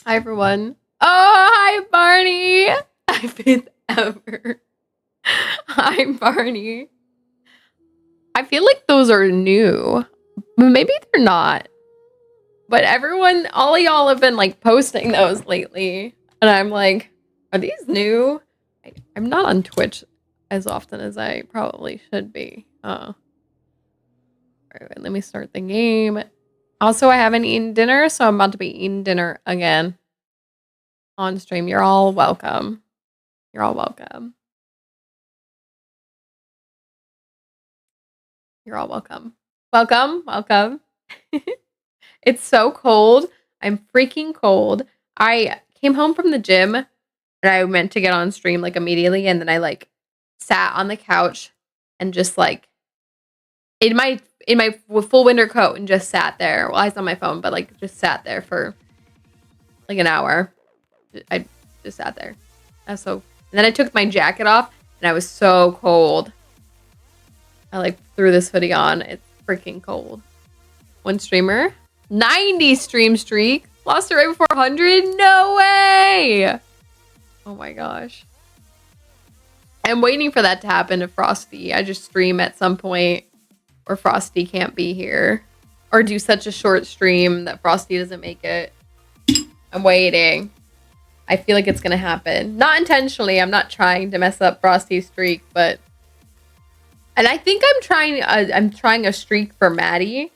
Hi, everyone. Oh, hi, Barney. I've been ever. Hi, Barney. I feel like those are new, but maybe they're not. But all of y'all have been like posting those lately, and I'm like, are these new? I'm not on Twitch as often as I probably should be. All right, let me start the game. Also, I haven't eaten dinner, so I'm about to be eating dinner again on stream. You're all welcome. You're all welcome. You're all welcome. Welcome. It's so cold. I'm freaking cold. I came home from the gym and I meant to get on stream like immediately, and then I like sat on the couch and just like in my full winter coat and just sat there. Well, I was on my phone, but like just sat there for like an hour. I just sat there. And then I took my jacket off and I was so cold. I like threw this hoodie on. It's freaking cold. One streamer, 90 stream streak, lost it right before 100. No way! Oh my gosh. I'm waiting for that to happen to Frosty. I just stream at some point where Frosty can't be here, or do such a short stream that Frosty doesn't make it. I'm waiting. I feel like it's gonna happen. Not intentionally. I'm not trying to mess up Frosty's streak, but and I think I'm trying a streak for Maddie,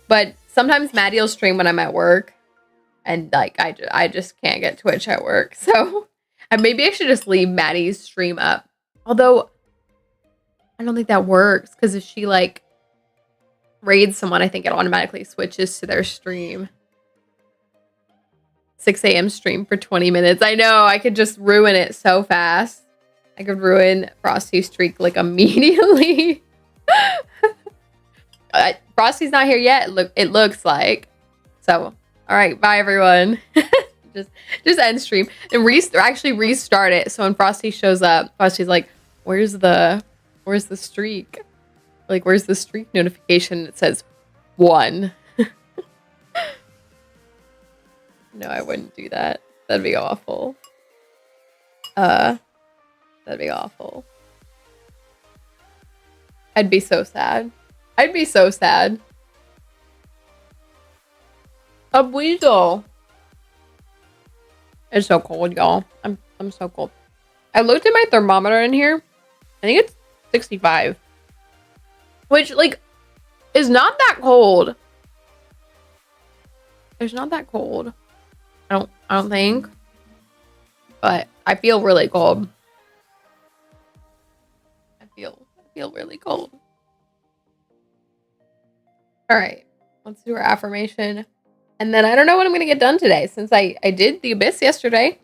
but sometimes Maddie will stream when I'm at work, and like I just can't get Twitch at work, so maybe I should just leave Maddie's stream up. Although I don't think that works because if she like raids someone, I think it automatically switches to their stream. 6 a.m. stream for 20 minutes. I know, I could just ruin it so fast. I could ruin Frosty's streak like immediately. Frosty's not here yet. It looks like. So, all right, bye everyone. just end stream and actually restart it. So when Frosty shows up, Frosty's like, "Where's the streak? Like, where's the streak notification?" It says 1. No, I wouldn't do that. That'd be awful. That'd be awful. I'd be so sad. I'd be so sad. A weasel. It's so cold, y'all. I'm so cold. I looked at my thermometer in here. I think it's 65. Which, like, is not that cold. It's not that cold. I don't think. But I feel really cold. I feel really cold. All right. Let's do our affirmation. And then I don't know what I'm going to get done today since I did the Abyss yesterday.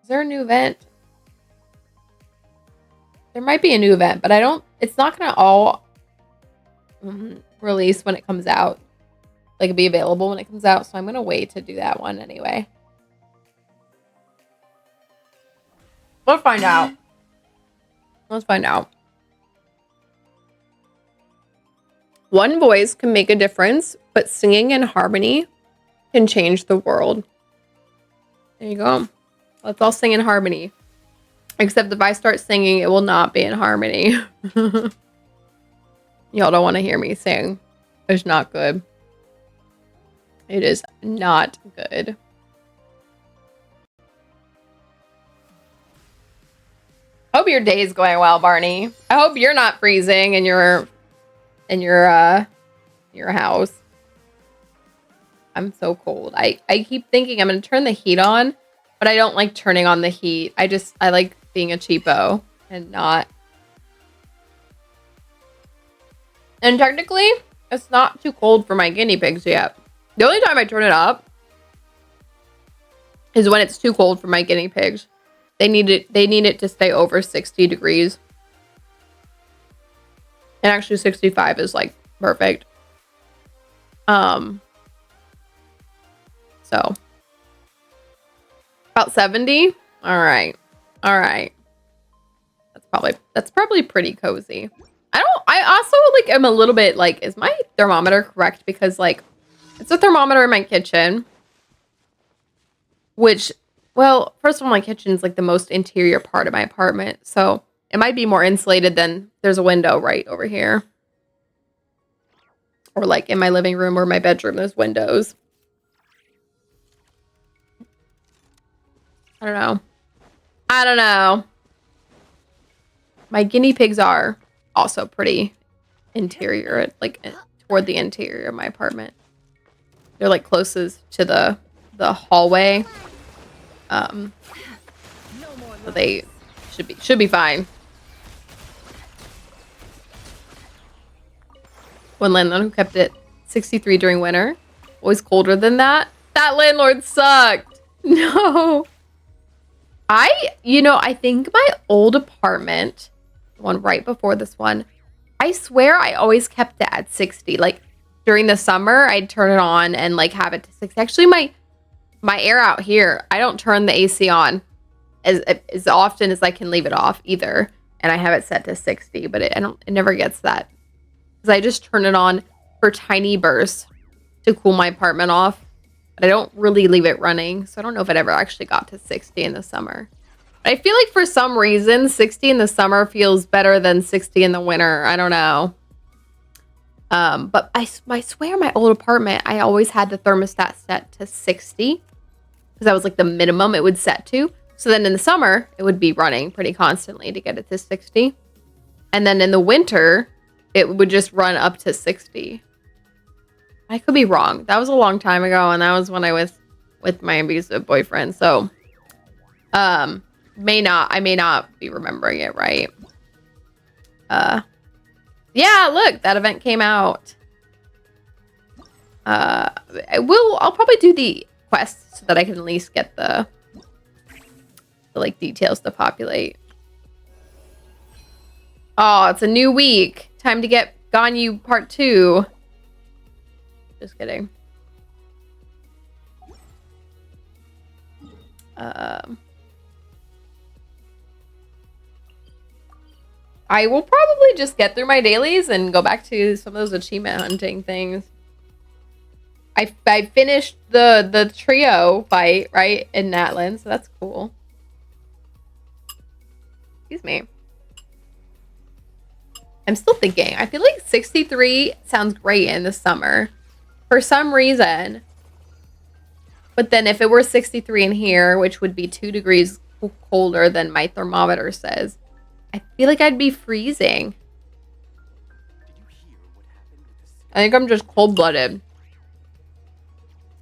Is there a new event? There might be a new event, but it's not going to all release when it comes out. Like, be available when it comes out. So I'm going to wait to do that one anyway. Let's find out. Let's find out. One voice can make a difference, but singing in harmony can change the world. There you go. Let's all sing in harmony. Except if I start singing, it will not be in harmony. Y'all don't want to hear me sing. It's not good. It is not good. Hope your day is going well, Barney. I hope you're not freezing in your house. I'm so cold. I keep thinking I'm gonna turn the heat on, but I don't like turning on the heat. I like being a cheapo and not. And technically, it's not too cold for my guinea pigs yet. The only time I turn it up is when it's too cold for my guinea pigs. They need it to stay over 60 degrees. And actually 65 is like perfect. So about 70. All right. That's probably pretty cozy. I also like am a little bit like, is my thermometer correct? Because like it's a thermometer in my kitchen, which, well, first of all, my kitchen is like the most interior part of my apartment. So it might be more insulated than there's a window right over here. Or like in my living room or my bedroom, there's windows. I don't know. My guinea pigs are also pretty interior, like toward the interior of my apartment. They're like closest to the hallway. So they should be fine. One landlord who kept it 63 during winter. Always colder than that. That landlord sucked. No. I think my old apartment, the one right before this one, I swear I always kept it at 60. Like during the summer, I'd turn it on and like have it to 60. Actually, my air out here, I don't turn the AC on as often as I can leave it off either. And I have it set to 60, but it never gets that. Because I just turn it on for tiny bursts to cool my apartment off. But I don't really leave it running. So I don't know if it ever actually got to 60 in the summer. But I feel like for some reason, 60 in the summer feels better than 60 in the winter. I don't know. But I swear my old apartment, I always had the thermostat set to 60 because that was like the minimum it would set to. So then in the summer, it would be running pretty constantly to get it to 60. And then in the winter, it would just run up to 60. I could be wrong. That was a long time ago, and that was when I was with my abusive boyfriend. So, I may not be remembering it right. Yeah, look, that event came out. I'll probably do the quests so that I can at least get the like details to populate. Oh, it's a new week. Time to get Ganyu Part 2. Just kidding. I will probably just get through my dailies and go back to some of those achievement hunting things. I finished the trio fight, right, in Natlan, so that's cool. Excuse me. I'm still thinking. I feel like 63 sounds great in the summer. For some reason. But then if it were 63 in here, which would be 2 degrees colder than my thermometer says, I feel like I'd be freezing. I think I'm just cold-blooded.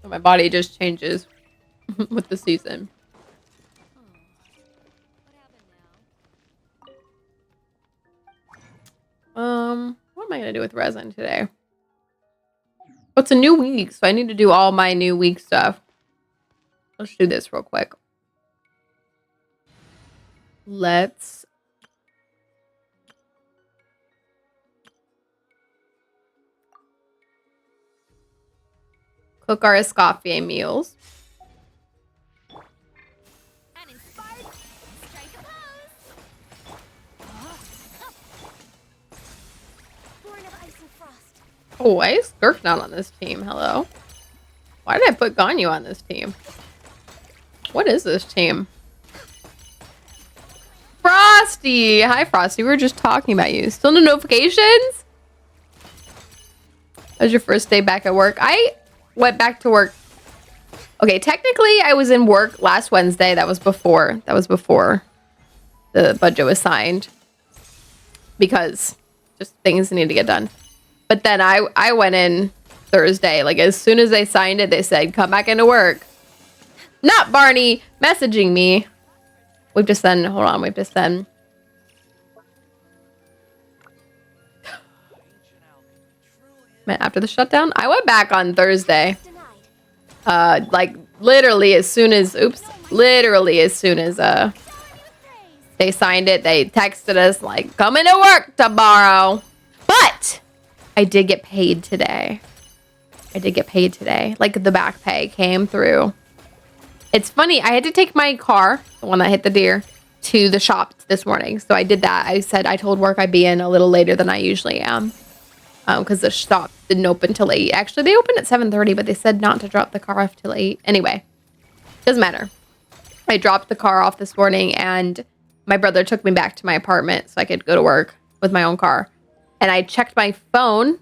So my body just changes with the season. What am I gonna do with resin today? Oh, it's a new week, so I need to do all my new week stuff. Let's do this real quick. Let's cook our escoffier meals. Oh, why is Skirk not on this team? Hello? Why did I put Ganyu on this team? What is this team? Frosty! Hi, Frosty. We were just talking about you. Still no notifications? That was your first day back at work. I went back to work. Okay, technically, I was in work last Wednesday. That was before the budget was signed. Because just things need to get done. But then I went in Thursday. Like, as soon as they signed it, they said, come back into work. Not Barney messaging me. We've just then, hold on, we've just then. After the shutdown, I went back on Thursday. Like, literally as soon as they signed it, they texted us, like, come into work tomorrow. But I did get paid today. Like, the back pay came through. It's funny, I had to take my car, the one that hit the deer, to the shop this morning. So I did that. I told work I'd be in a little later than I usually am. Because the shop didn't open till 8. Actually, they opened at 7:30, but they said not to drop the car off till 8. Anyway, doesn't matter. I dropped the car off this morning, and my brother took me back to my apartment so I could go to work with my own car. And I checked my phone,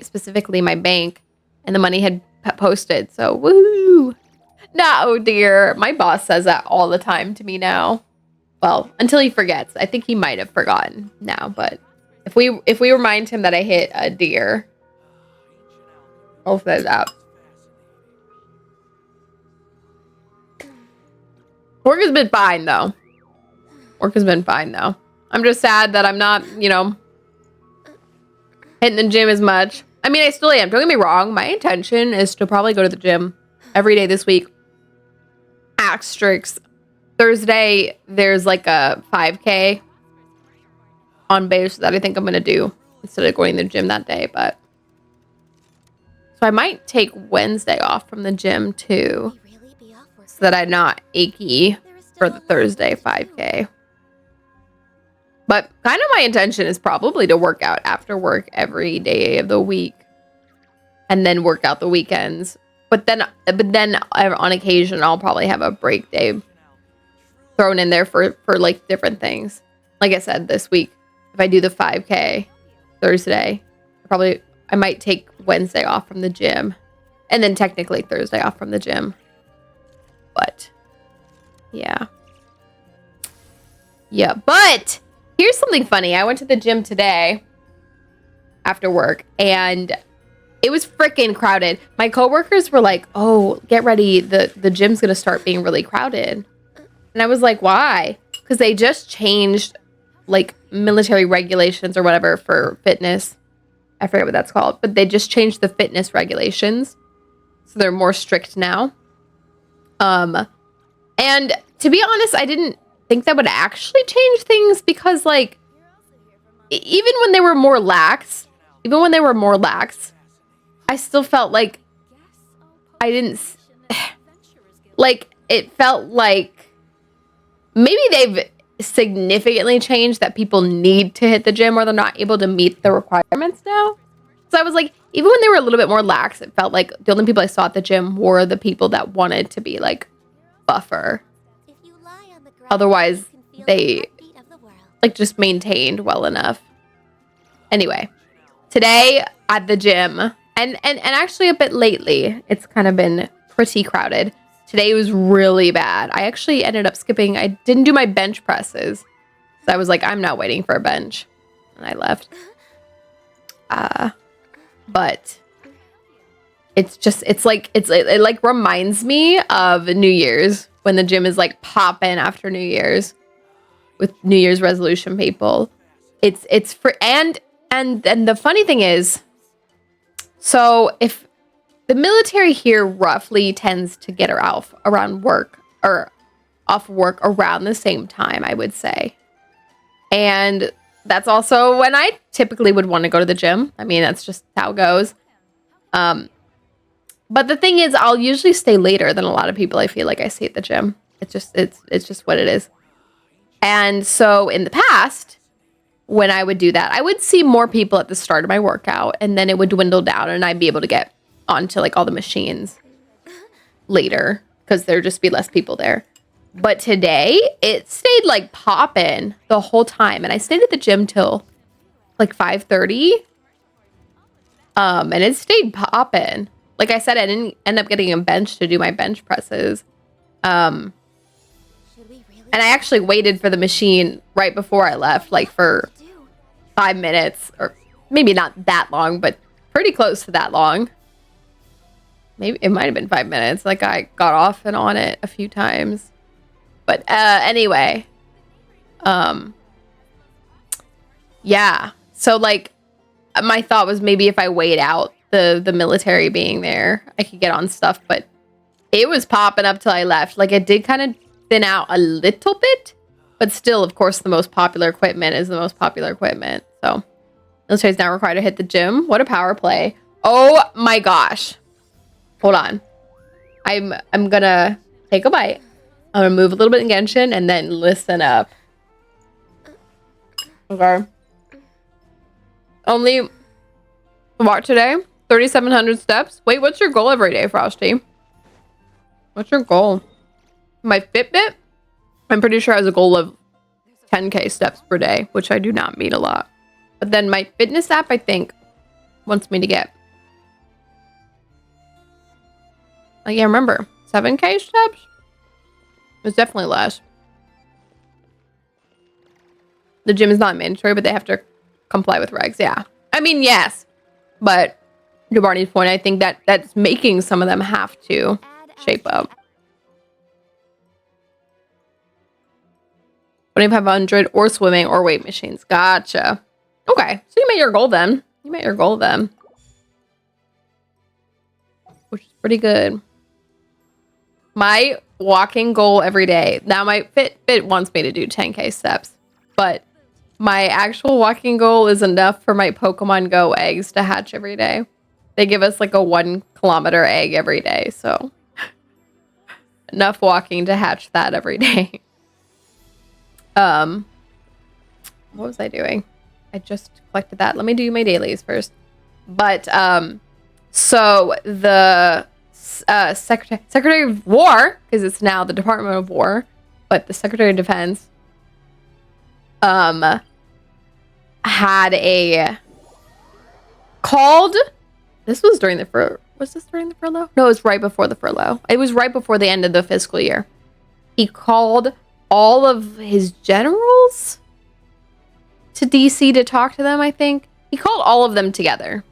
specifically my bank, and the money had posted. So, woo! No, dear. My boss says that all the time to me now. Well, until he forgets. I think he might have forgotten now, but if we remind him that I hit a deer, I'll say that. Work has been fine, though. I'm just sad that I'm not, hitting the gym as much. I mean, I still am. Don't get me wrong. My intention is to probably go to the gym every day this week. Asterisk. Thursday, there's like a 5K on base that I think I'm going to do instead of going to the gym that day. But so I might take Wednesday off from the gym too, so that I'm not achy for the Thursday 5K. But kind of my intention is probably to work out after work every day of the week and then work out the weekends. But then on occasion, I'll probably have a break day thrown in there for like different things. Like I said, this week, if I do the 5K Thursday, I might take Wednesday off from the gym. And then technically Thursday off from the gym. But, yeah. Yeah, but here's something funny. I went to the gym today after work, and it was freaking crowded. My coworkers were like, oh, get ready. The gym's going to start being really crowded. And I was like, why? Because they just changed, like, military regulations or whatever for fitness. I forget what that's called. But they just changed the fitness regulations. So they're more strict now. And to be honest, I didn't think that would actually change things because, like, even when they were more lax, I still felt like I didn't, like, it felt like maybe they've significantly changed that people need to hit the gym or they're not able to meet the requirements now. So I was like, even when they were a little bit more lax, it felt like the only people I saw at the gym were the people that wanted to be, like, buffer. Otherwise, they, like, just maintained well enough. Anyway, today at the gym, and actually a bit lately, it's kind of been pretty crowded. Today was really bad. I actually ended up skipping. I didn't do my bench presses. So I was like, I'm not waiting for a bench. And I left. But it's just, it like reminds me of New Year's when the gym is like popping after New Year's with New Year's resolution people. It's for, and the funny thing is, so if the military here roughly tends to get her off around work or off work around the same time, I would say. And that's also when I typically would want to go to the gym. I mean, that's just how it goes. But the thing is, I'll usually stay later than a lot of people I feel like I see at the gym. It's just what it is. And so in the past, when I would do that, I would see more people at the start of my workout, and then it would dwindle down and I'd be able to get onto like all the machines later because there'd just be less people there. But today it stayed like popping the whole time, and I stayed at the gym till like 5:30. And it stayed popping. Like I said, I didn't end up getting a bench to do my bench presses. And I actually waited for the machine right before I left, like for 5 minutes, or maybe not that long, but pretty close to that long. Maybe it might have been 5 minutes. Like I got off and on it a few times. But anyway, yeah. So like my thought was maybe if I weighed out the military being there, I could get on stuff, but it was popping up till I left. Like it did kind of thin out a little bit, but still, of course, the most popular equipment is the most popular equipment. So military is now required to hit the gym. What a power play. Oh my gosh. Hold on. I'm gonna take a bite. I'm gonna move a little bit in Genshin and then listen up. Okay. Only what today? 3,700 steps. Wait, what's your goal every day, Frosty? What's your goal? My Fitbit, I'm pretty sure has a goal of 10K steps per day, which I do not meet a lot. But then my fitness app, I think, wants me to get, I can't remember, 7K steps? It's definitely less. The gym is not mandatory, but they have to comply with regs. Yeah. I mean, yes. But to Barney's point, I think that's making some of them have to shape up. 2,500 or swimming or weight machines. Gotcha. Okay. So you met your goal then. Which is pretty good. My walking goal every day. Now my Fitbit wants me to do 10K steps, but my actual walking goal is enough for my Pokemon Go eggs to hatch every day. They give us like a 1 kilometer egg every day, so enough walking to hatch that every day. What was I doing? I just collected that. Let me do my dailies first. But so the Secretary of War, because it's now the Department of War, but the Secretary of Defense had a called, this was during the was this during the furlough? No, it was right before the furlough. It was right before the end of the fiscal year. He called all of his generals to DC to talk to them, I think. He called all of them together.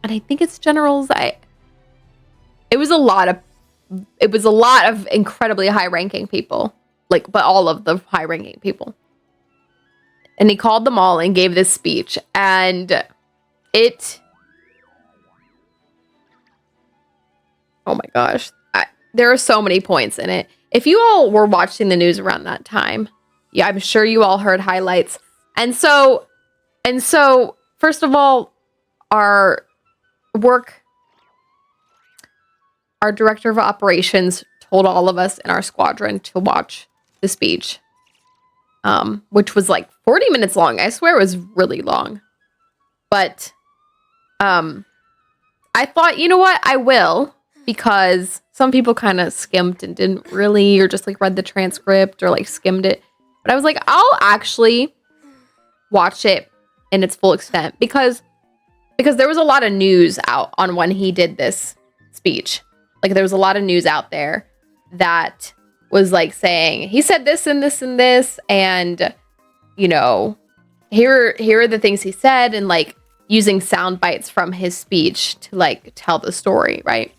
And I think it's generals. It was a lot of incredibly high-ranking people. Like, but all of the high-ranking people. And he called them all and gave this speech. And oh my gosh. There are so many points in it. If you all were watching the news around that time, yeah, I'm sure you all heard highlights. And so, first of all, our director of operations told all of us in our squadron to watch the speech, which was like 40 minutes long. I swear it was really long. But I thought, you know what? I will, because some people kind of skimmed and didn't really, or just like read the transcript or like skimmed it. But I was like, I'll actually watch it in its full extent because there was a lot of news out on when he did this speech. Like there was a lot of news out there that was like saying he said this and this and this, and you know, here are the things he said, and like using sound bites from his speech to like tell the story, right?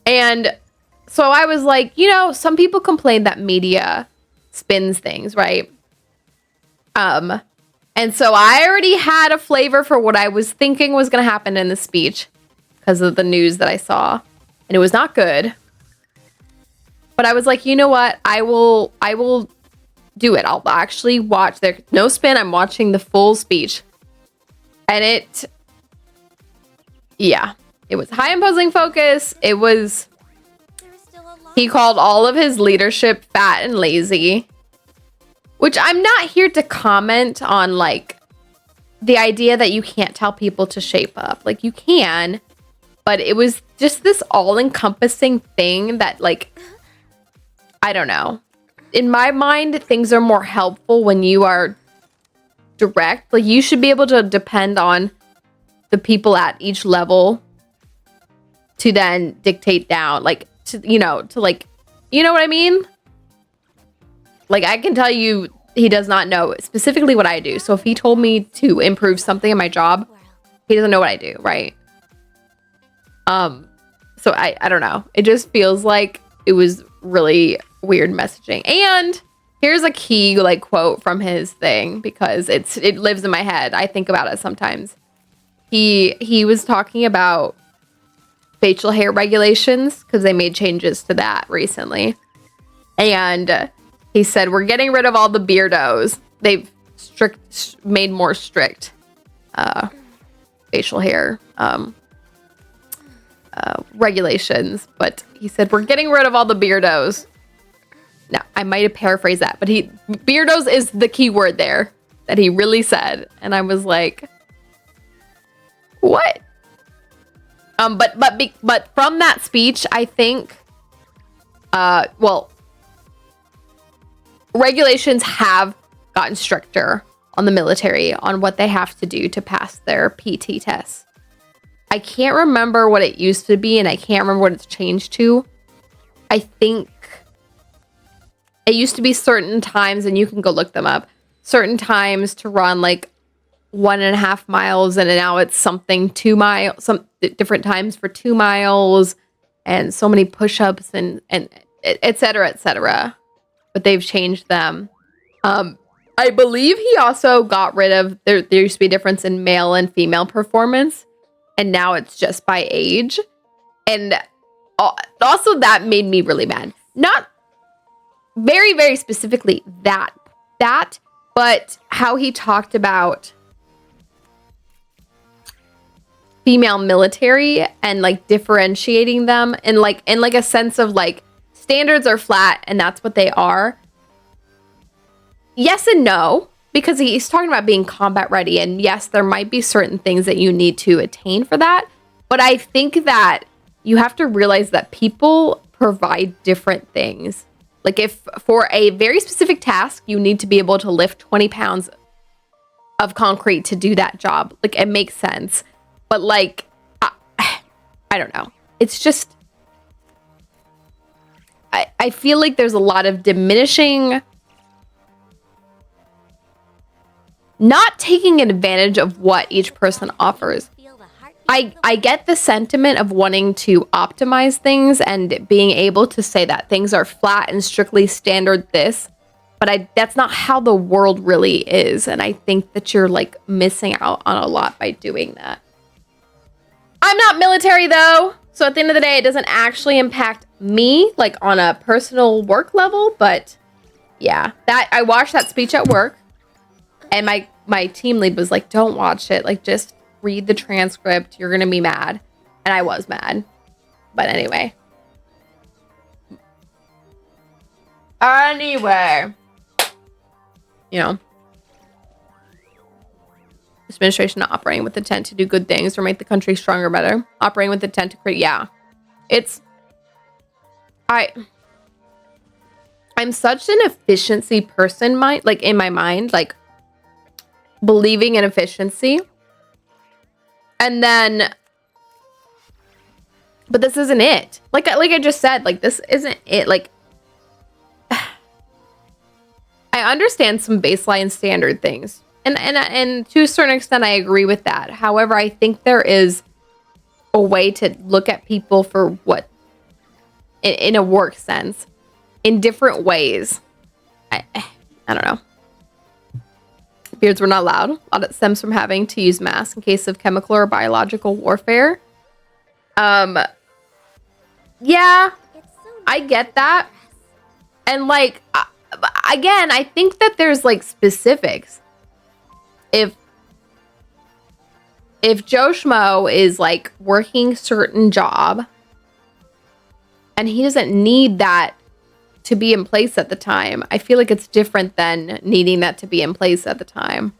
And so I was like, you know, some people complain that media spins things, right? And so I already had a flavor for what I was thinking was going to happen in the speech because of the news that I saw, and it was not good. But I was like, you know what? I will do it. I'll actually watch. There's no spin. I'm watching the full speech. And it was high imposing focus. He called all of his leadership fat and lazy, which I'm not here to comment on, like the idea that you can't tell people to shape up. Like you can, but it was just this all encompassing thing that, like, I don't know. In my mind, things are more helpful when you are direct. Like you should be able to depend on the people at each level to then dictate down, like to like, you know what I mean? Like I can tell you he does not know specifically what I do. So if he told me to improve something in my job, he doesn't know what I do, right? So I don't know. It just feels like it was really weird messaging. And here's a key like quote from his thing, because it lives in my head. I think about it sometimes. He was talking about facial hair regulations because they made changes to that recently. And he said, we're getting rid of all the beardos. They've made more strict facial hair regulations. But he said, we're getting rid of all the beardos. Now, I might have paraphrased that, but beardos is the key word there that he really said. And I was like, what? But from that speech, I think, regulations have gotten stricter on the military on what they have to do to pass their PT tests. I can't remember what it used to be, and I can't remember what it's changed to. I think it used to be certain times, and you can go look them up, certain times to run like 1.5 miles, and now it's something 2 miles, some different times for 2 miles, and so many push-ups and et cetera, et cetera. But they've changed them. I believe he also got rid of, there used to be a difference in male and female performance, and now it's just by age. And also that made me really mad. Not very, very specifically that, but how he talked about female military and like differentiating them and like in like a sense of like standards are flat and that's what they are. Yes and no, because he's talking about being combat ready, and yes, there might be certain things that you need to attain for that, but I think that you have to realize that people provide different things. Like if for a very specific task, you need to be able to lift 20 pounds of concrete to do that job. Like it makes sense. But like, I don't know. It's just, I feel like there's a lot of diminishing, not taking advantage of what each person offers. I get the sentiment of wanting to optimize things and being able to say that things are flat and strictly standard this, but that's not how the world really is. And I think that you're like missing out on a lot by doing that. I'm not military though. So at the end of the day, it doesn't actually impact me like on a personal work level, but yeah, that I watched that speech at work and my team lead was like, don't watch it. Like just read the transcript. You're going to be mad. And I was mad. But anyway. You know. This administration not operating with intent to do good things or make the country stronger, better. Operating with intent to create, yeah. I'm such an efficiency person, like in my mind, like believing in efficiency. And then, but this isn't it. Like I just said, like this isn't it. Like, I understand some baseline standard things. And to a certain extent, I agree with that. However, I think there is a way to look at people for what, in a work sense, in different ways. I don't know. Beards were not allowed. Audit stems from having to use masks in case of chemical or biological warfare. Yeah, I get that. And like, again, I think that there's like specifics. If Joe Schmo is like working certain job and he doesn't need that to be in place at the time, I feel like it's different than needing that to be in place at the time.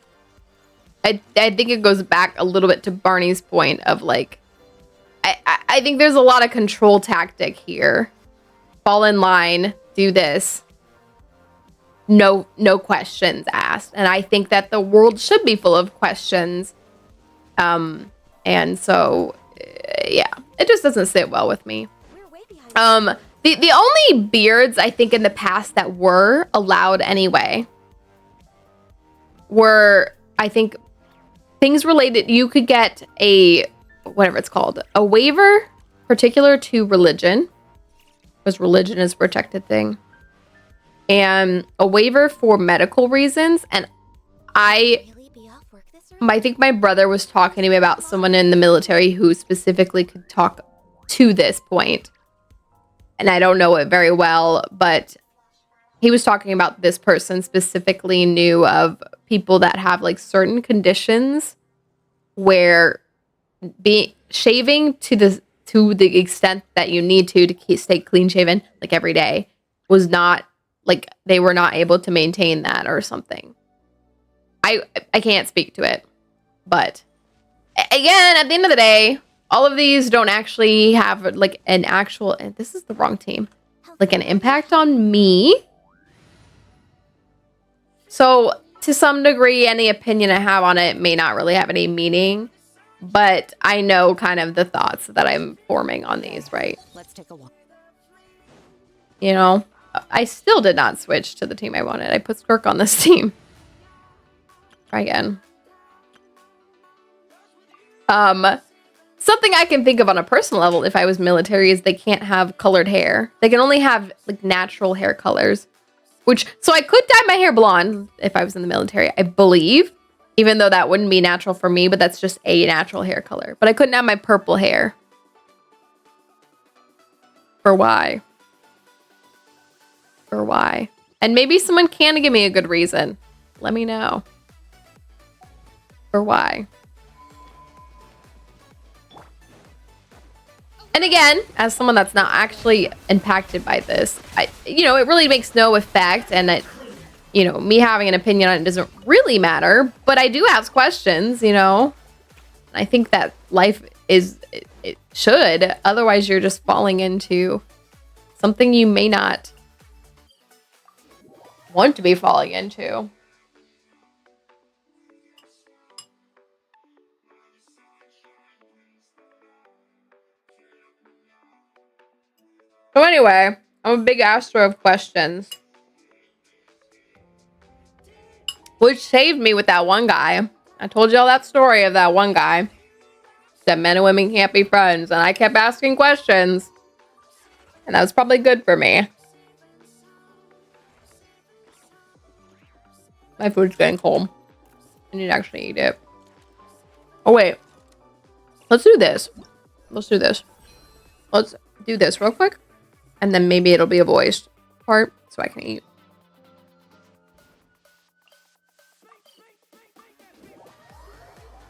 I think it goes back a little bit to Barney's point of like, I think there's a lot of control tactic here. Fall in line, do this. No questions asked. And I think that the world should be full of questions. And so, yeah, it just doesn't sit well with me. The only beards I think in the past that were allowed anyway were, I think, things related. You could get whatever it's called, a waiver particular to religion, because religion is a protected thing, and a waiver for medical reasons. And I think my brother was talking to me about someone in the military who specifically could talk to this point. And I don't know it very well, but he was talking about this person specifically knew of people that have like certain conditions where shaving to the extent that you need to stay clean shaven like every day was not, like, they were not able to maintain that or something. I can't speak to it, but again, at the end of the day, all of these don't actually have like an actual, and this is the wrong team, like an impact on me. So to some degree, any opinion I have on it may not really have any meaning, but I know kind of the thoughts that I'm forming on these, right? Let's take a walk. You know, I still did not switch to the team I wanted. I put Skirk on this team. Try again. Something I can think of on a personal level if I was military is they can't have colored hair. They can only have like natural hair colors, so I could dye my hair blonde if I was in the military, I believe, even though that wouldn't be natural for me, but that's just a natural hair color. But I couldn't have my purple hair. For why? For why? And maybe someone can give me a good reason. Let me know. For why? And again, as someone that's not actually impacted by this, it really makes no effect. And me having an opinion on it doesn't really matter. But I do ask questions, I think that life it should. Otherwise, you're just falling into something you may not want to be falling into. So anyway, I'm a big asker of questions. Which saved me with that one guy. I told y'all that story of that one guy. That men and women can't be friends. And I kept asking questions. And that was probably good for me. My food's getting cold. I need to actually eat it. Oh, wait. Let's do this. Let's do this. Let's do this real quick. And then maybe it'll be a voiced part so I can eat.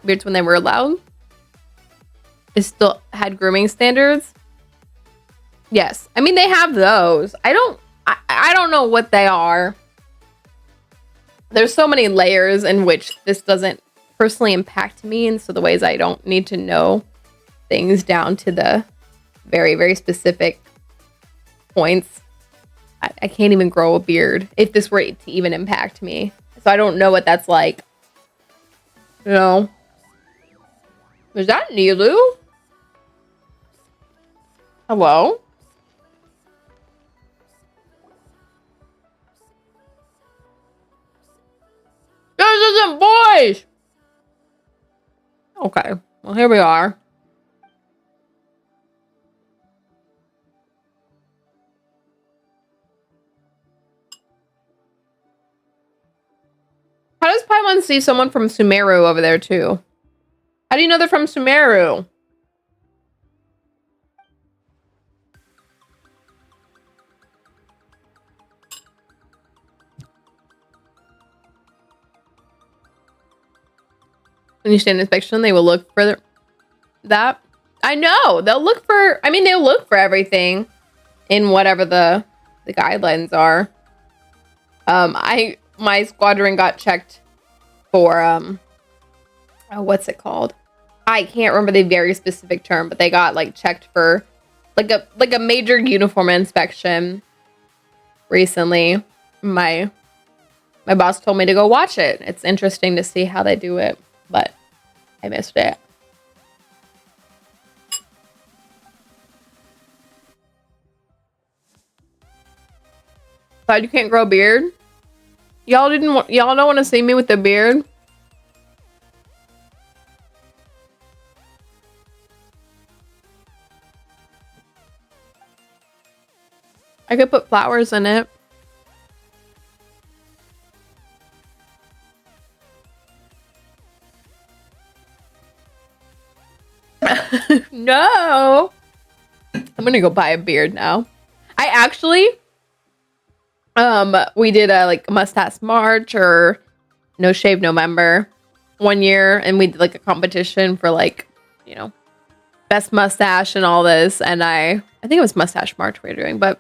Beards when they were allowed. It still had grooming standards. Yes. I mean, they have those. I don't know what they are. There's so many layers in which this doesn't personally impact me. And so the ways I don't need to know things down to the very, very specific points. I can't even grow a beard if this were to even impact me. So I don't know what that's like. You know? Is that Nilu? Hello? This isn't boys! Okay, well here we are. How does Paimon see someone from Sumeru over there too? How do you know they're from Sumeru? When you stand inspection, they will look for that. I know. They'll look for, I mean, they'll look for everything in whatever the guidelines are. My squadron got checked for, oh, what's it called? I can't remember the very specific term, but they got like checked for like a major uniform inspection recently. My boss told me to go watch it. It's interesting to see how they do it, but I missed it. Glad you can't grow a beard. Y'all don't want to see me with a beard. I could put flowers in it. No. I'm gonna go buy a beard now. I actually we did a like mustache march or no shave November one year, and we did like a competition for like, you know, best mustache and all this, and I think it was mustache march we were doing, but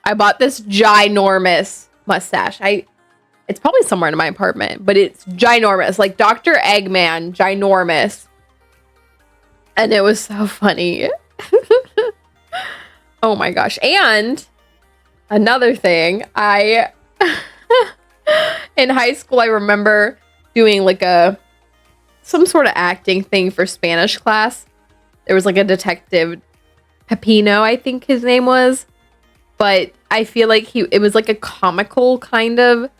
I bought this ginormous mustache. It's probably somewhere in my apartment, but it's ginormous, like Dr. Eggman ginormous. And it was so funny. Oh my gosh. And another thing, in high school, I remember doing like some sort of acting thing for Spanish class. There was like a detective, Pepino, I think his name was. But I feel like it was like a comical kind of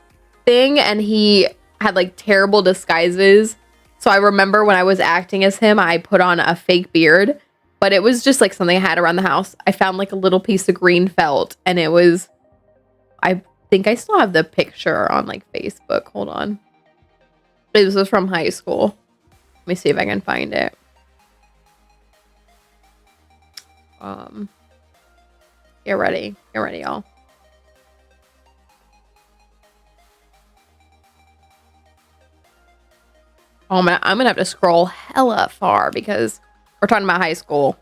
thing, and he had like terrible disguises. So I remember when I was acting as him, I put on a fake beard, but it was just like something I had around the house. I found like a little piece of green felt, and it was, I think I still have the picture on like Facebook. Hold on. This was from high school. Let me see if I can find it. Get ready, y'all. Oh man, I'm gonna have to scroll hella far because we're talking about high school.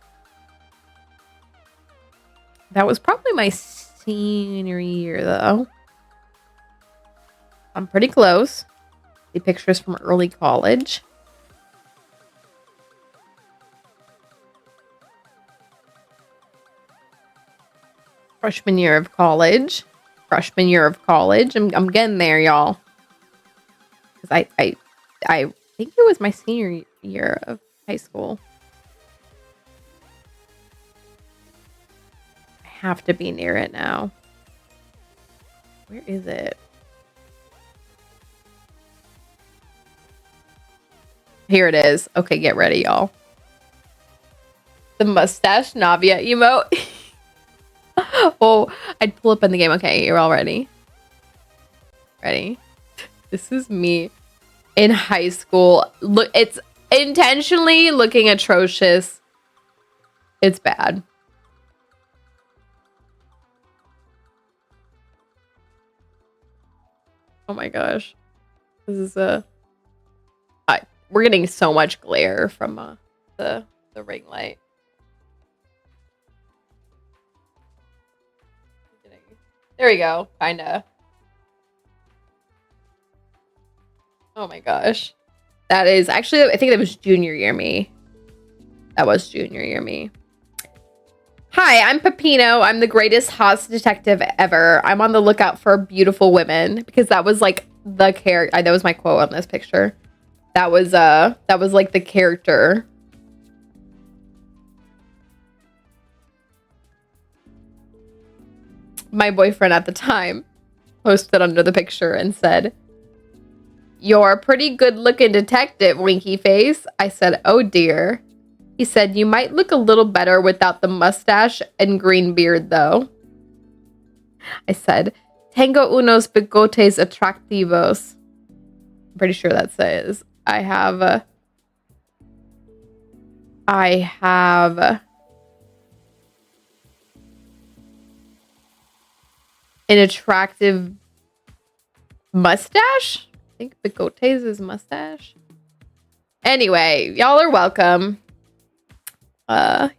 That was probably my senior year though. I'm pretty close. The pictures from early college. Freshman year of college. I'm getting there, y'all. Because I think it was my senior year of high school. I have to be near it now. Where is it? Here it is. Okay, get ready, y'all. The mustache Navia emote. Oh, I'd pull up in the game. Okay, you're all ready. Ready? This is me in high school. Look, it's intentionally looking atrocious. It's bad. Oh my gosh. This is we're getting so much glare from the ring light. There we go. Kinda. Oh my gosh. That is actually, I think that was junior year me. That was junior year me. Hi, I'm Pepino. I'm the greatest house detective ever. I'm on the lookout for beautiful women, because that was like the character. That was my quote on this picture. That was like the character. My boyfriend at the time posted under the picture and said, "You're a pretty good looking detective, winky face." I said, "Oh dear." He said, "You might look a little better without the mustache and green beard, though." I said, "Tengo unos bigotes atractivos." I'm pretty sure that says, I have an attractive mustache? I think bigotes is mustache. Anyway, y'all are welcome.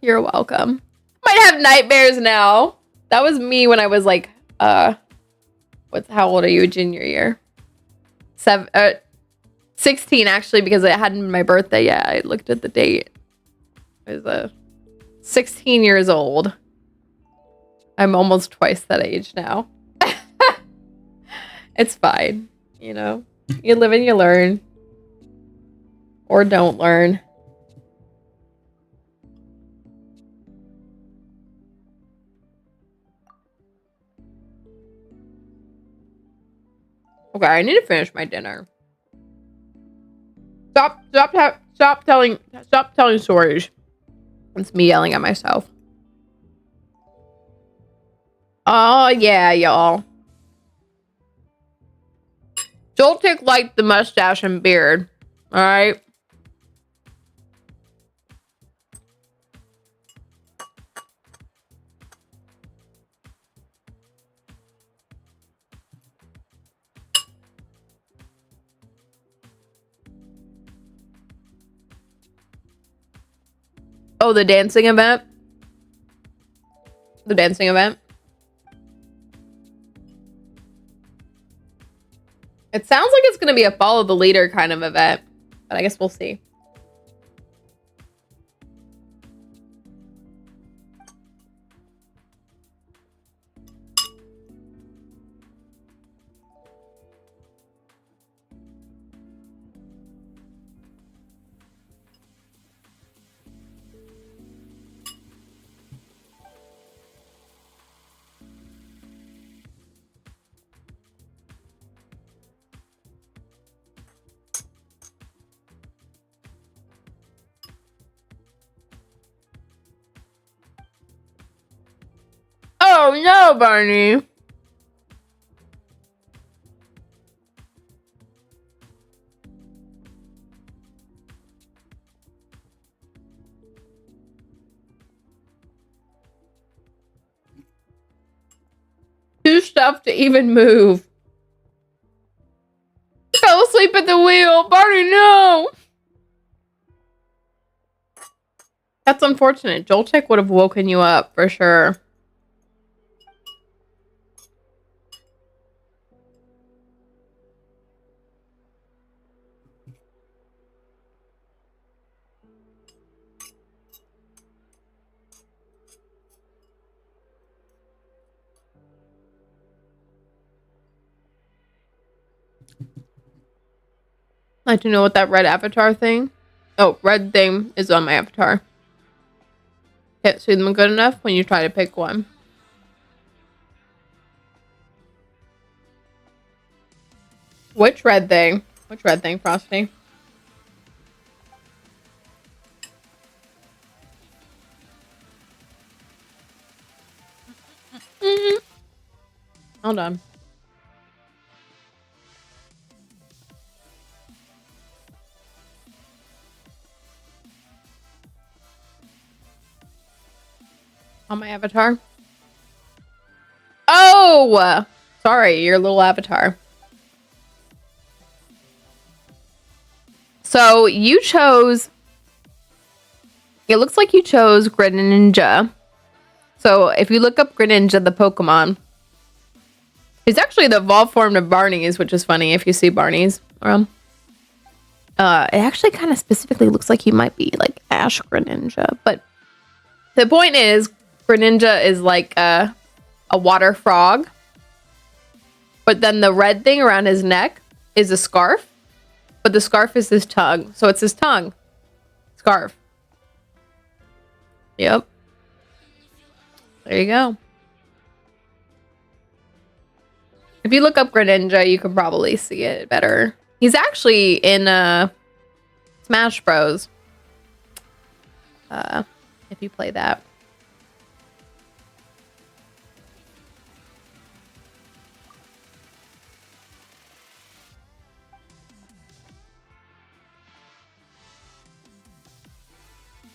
You're welcome. Might have nightmares now. That was me when I was like, how old are you? Junior year? 16 actually, because it hadn't been my birthday yet. I looked at the date. I was 16 years old. I'm almost twice that age now. It's fine. You know, you live and you learn. Or don't learn. Okay, I need to finish my dinner. Stop telling stories. It's me yelling at myself. Oh yeah, y'all. Joltik liked the mustache and beard. All right. Oh, the dancing event? The dancing event? It sounds like it's going to be a follow the leader kind of event, but I guess we'll see. Oh no, Barney. Too stuffed to even move. Fell asleep at the wheel. Barney, no. That's unfortunate. Joltik would have woken you up for sure. Like to know what that red avatar thing? Oh, red thing is on my avatar. Can't see them good enough when you try to pick one. Which red thing? Which red thing, Frosty? Hold on. On my avatar? Oh! Sorry, your little avatar. So you chose... It looks like you chose Greninja. So if you look up Greninja, the Pokemon, it's actually the evolved form of Barney's, which is funny if you see Barney's around. It actually kind of specifically looks like you might be like Ash Greninja. But the point is, Greninja is like a water frog. But then the red thing around his neck is a scarf. But the scarf is his tongue. So it's his tongue. Scarf. Yep. There you go. If you look up Greninja, you can probably see it better. He's actually in Smash Bros. If you play that.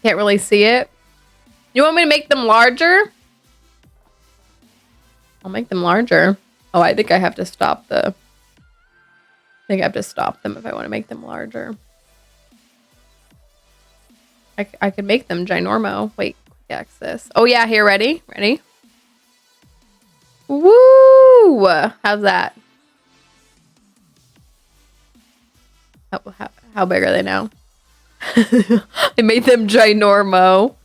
Can't really see it. You want me to make them larger? I'll make them larger. Oh, I think I have to stop the... I think I have to stop them if I want to make them larger. I could make them ginormo. Wait, quick access. Oh yeah, here, ready? Ready? Woo! How's that? How big are they now? I made them ginormo.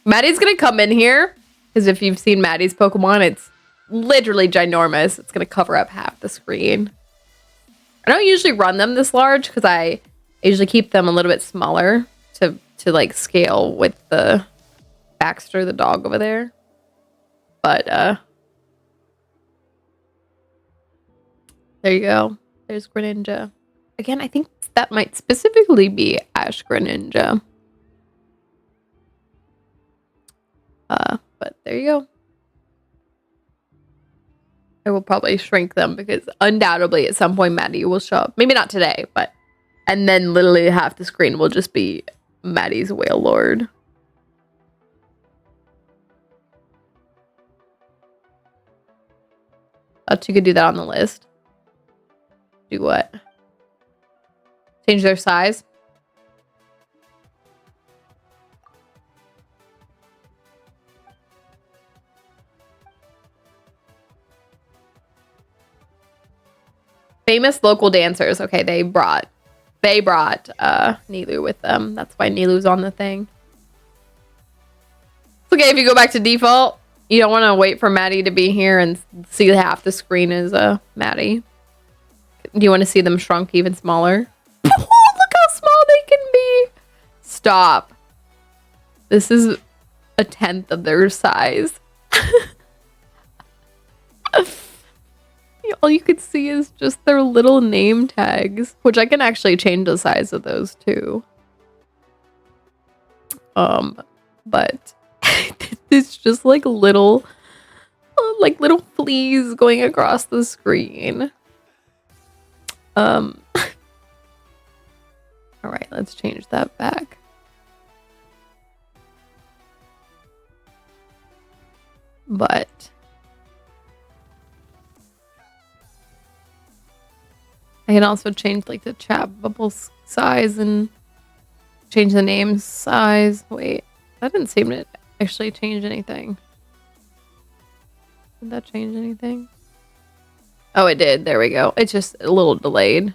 Maddie's gonna come in here, because if you've seen Maddie's Pokemon, it's literally ginormous. It's gonna cover up half the screen. I don't usually run them this large, because I usually keep them a little bit smaller to like scale with the Baxter, the dog over there. But there you go. There's Greninja. Again, I think that might specifically be Ash Greninja. But there you go. I will probably shrink them because undoubtedly at some point Maddie will show up. Maybe not today, but... And then literally half the screen will just be Maddie's Whale Lord. Thought you could do that on the list. Do what? Change their size? Famous local dancers. Okay, they brought Nilu with them. That's why Nilu's on the thing. It's okay if you go back to default. You don't want to wait for Maddie to be here and see half the screen is Maddie. Do you want to see them shrunk even smaller? Oh, look how small they can be. Stop. This is a 10th of their size. All you could see is just their little name tags, which I can actually change the size of those too. But it's just like little fleas going across the screen. All right, let's change that back. But I can also change like the chat bubble size and change the name size. Wait, that didn't seem to actually change anything. Did that change anything? Oh, it did. There we go. It's just a little delayed.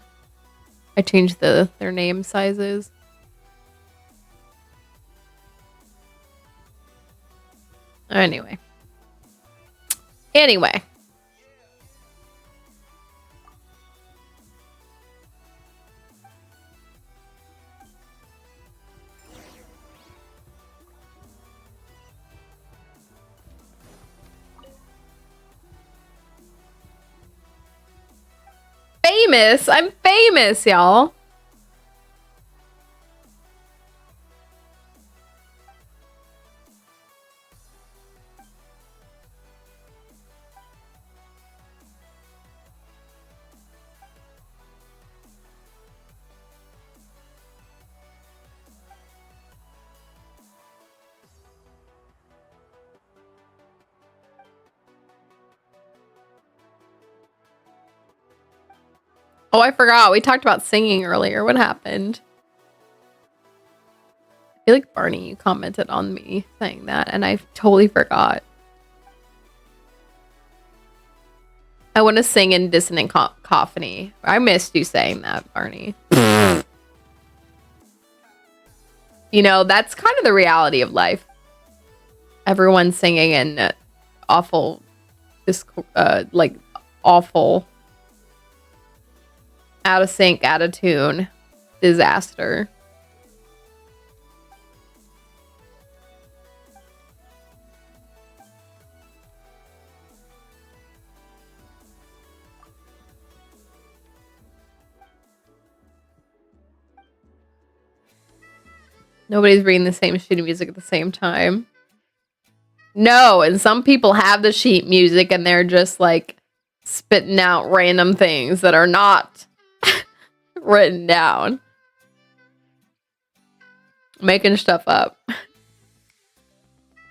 I changed their name sizes. Anyway. famous. I'm famous, y'all. Oh, I forgot. We talked about singing earlier. What happened? I feel like Barney, you commented on me saying that, and I totally forgot. I want to sing in dissonant cacophony. I missed you saying that, Barney. You know, that's kind of the reality of life. Everyone's singing in awful, like awful, out of sync, out of tune, disaster. Nobody's reading the same sheet of music at the same time. No, and some people have the sheet music and they're just like spitting out random things that are not written down. Making stuff up.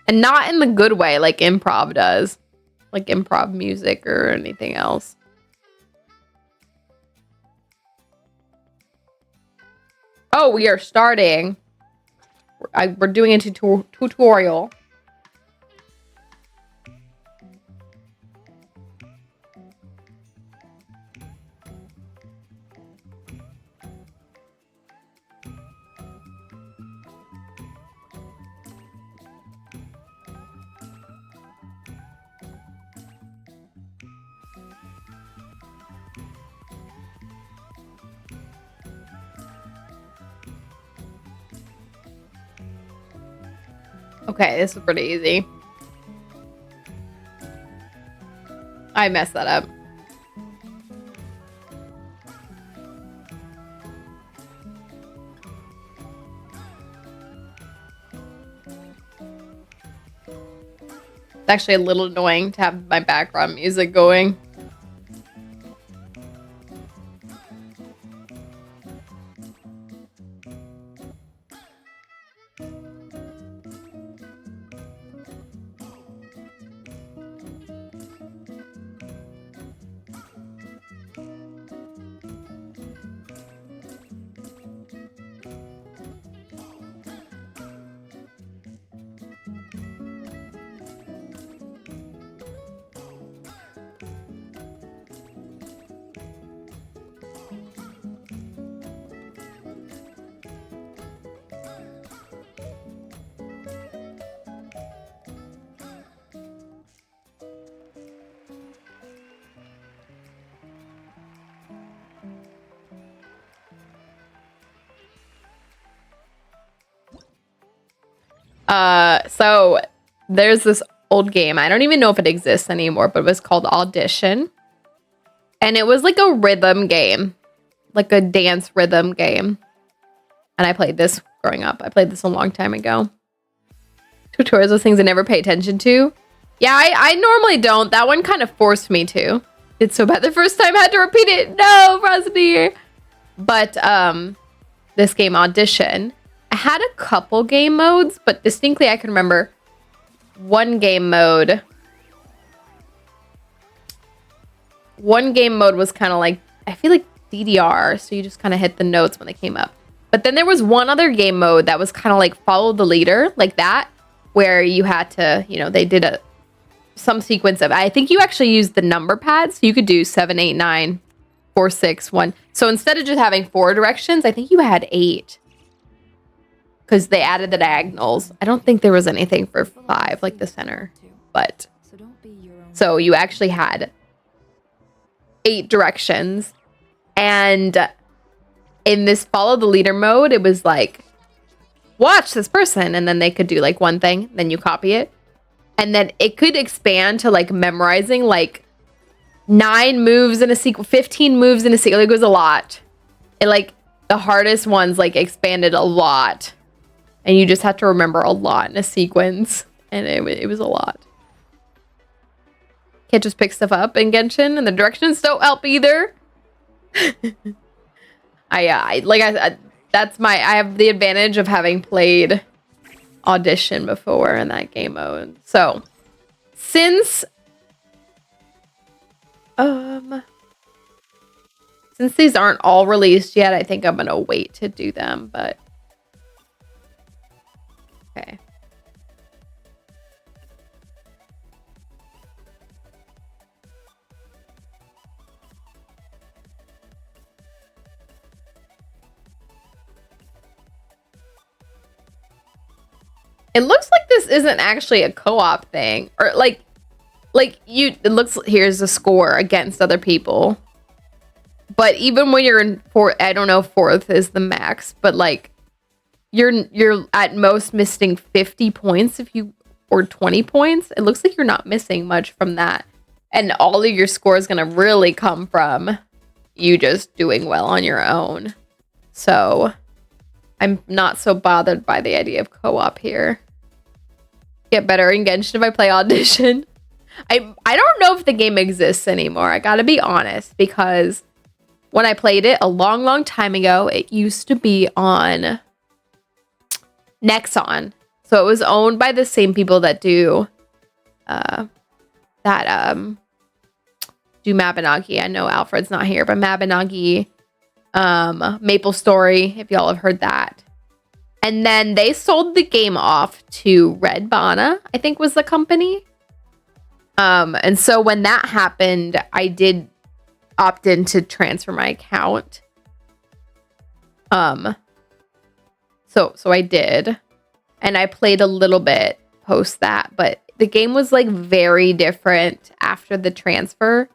And not in the good way like improv does. Like improv music or anything else. Oh, we are starting. We're doing a tutorial. Okay, this is pretty easy. I messed that up. It's actually a little annoying to have my background music going. So there's this old game. I don't even know if it exists anymore, but it was called Audition. And it was like a rhythm game, like a dance rhythm game. And I played this growing up. I played this a long time ago. Tutorials are things I never pay attention to. Yeah, I normally don't. That one kind of forced me to. It's so bad the first time I had to repeat it. No, Frosty. But this game Audition, I had a couple game modes, but distinctly I can remember one game mode. One game mode was kind of like, I feel like DDR, so you just kind of hit the notes when they came up. But then there was one other game mode that was kind of like follow the leader, like that, where you had to, you know, they did some sequence of, I think you actually used the number pad, so you could do 7, 8, 9, 4, 6, 1. So instead of just having 4 directions, I think you had 8. Because they added the diagonals. I don't think there was anything for 5, like the center. But, so you actually had 8 directions. And in this follow the leader mode, it was like, watch this person. And then they could do like one thing, then you copy it. And then it could expand to like memorizing like 9 moves in a sequence, 15 moves in a sequence. It was a lot. It like the hardest ones like expanded a lot, and you just have to remember a lot in a sequence, and it was a lot. Can't just pick stuff up in Genshin, and the directions don't help either. I have the advantage of having played Audition before in that game mode. So since these aren't all released yet, I think I'm gonna wait to do them, but okay. It looks like this isn't actually a co-op thing, or it looks, here's the score against other people. But even when you're in I don't know if 4th is the max, but like you're at most missing 50 points or 20 points. It looks like you're not missing much from that. And all of your score is going to really come from you just doing well on your own. So I'm not so bothered by the idea of co-op here. Get better in Genshin if I play Audition. I don't know if the game exists anymore. I gotta be honest, because when I played it a long, long time ago, it used to be on Nexon. So it was owned by the same people that do Mabinogi. I know Alfred's not here, but Mabinogi, Maple Story, if y'all have heard that. And then they sold the game off to Red Bana, I think was the company. And so when that happened, I did opt in to transfer my account. So I did. And I played a little bit post that, but the game was like very different after the transfer,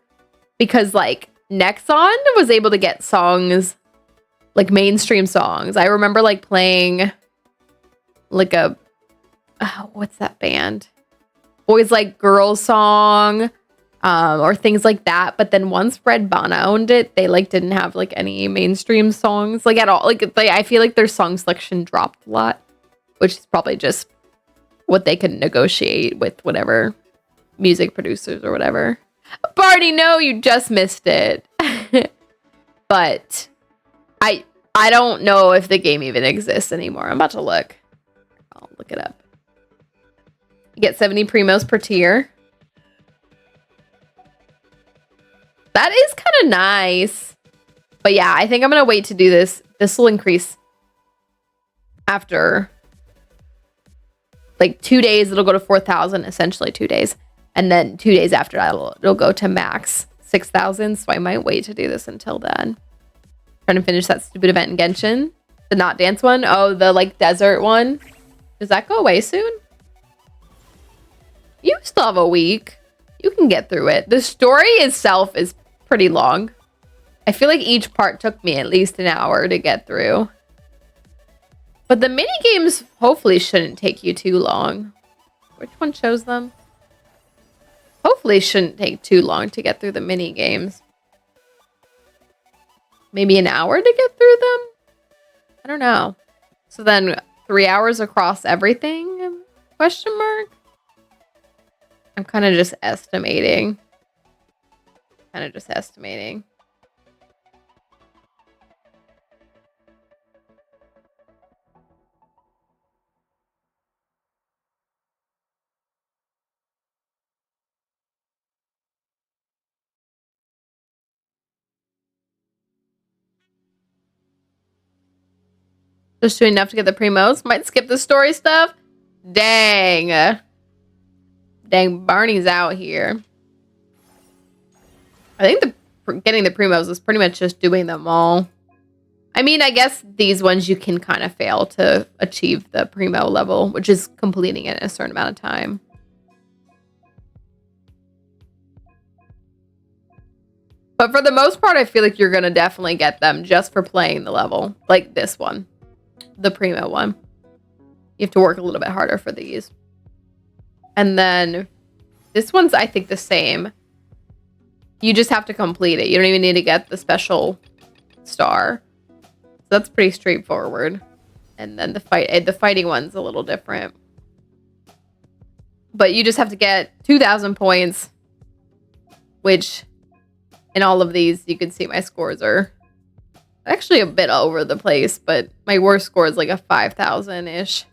because like Nexon was able to get songs, like mainstream songs. I remember like playing like what's that band? Boys Like Girls song, or things like that. But then once Red Bana owned it, they like didn't have like any mainstream songs like at all. Like I feel like their song selection dropped a lot, which is probably just what they can negotiate with whatever music producers or whatever. Barney, no, you just missed it. But I don't know if the game even exists anymore. I'm about to look. I'll look it up. You get 70 primos per tier. That is kind of nice. But yeah, I think I'm going to wait to do this. This will increase after like 2 days. It'll go to 4,000, essentially 2 days. And then 2 days after that, it'll go to max 6,000. So I might wait to do this until then. Trying to finish that stupid event in Genshin. The not dance one. Oh, the like desert one. Does that go away soon? You still have a week. You can get through it. The story itself is pretty long. I feel like each part took me at least an hour to get through. But the mini games hopefully shouldn't take you too long. Which one shows them? Hopefully shouldn't take too long to get through the mini games. Maybe an hour to get through them? I don't know. So then 3 hours across everything? Question mark? I'm kind of just estimating. Just doing enough to get the primos. Might skip the story stuff. Dang. Dang, Barney's out here. I think getting the primos is pretty much just doing them all. I mean, I guess these ones you can kind of fail to achieve the primo level, which is completing it in a certain amount of time. But for the most part, I feel like you're going to definitely get them just for playing the level. Like this one. The primo one. You have to work a little bit harder for these. And then this one's, I think, the same. You just have to complete it. You don't even need to get the special star. So that's pretty straightforward. And then the fighting one's a little different. But you just have to get 2,000 points, which in all of these, you can see my scores are actually a bit all over the place, but my worst score is like a 5,000-ish.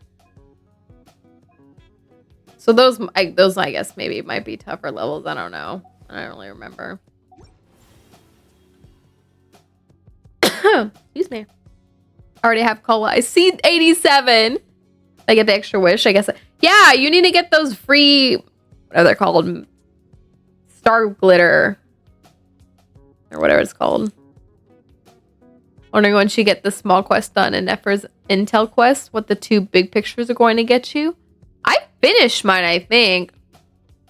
So those I guess maybe might be tougher levels. I don't know. I don't really remember. Excuse me. I already have cola. I see 87. I get the extra wish, I guess. Yeah, you need to get those free, what are they called? Star glitter. Or whatever it's called. Wondering when you get the small quest done in Nefer's Intel quest, what the 2 big pictures are going to get you. I finished mine, I think.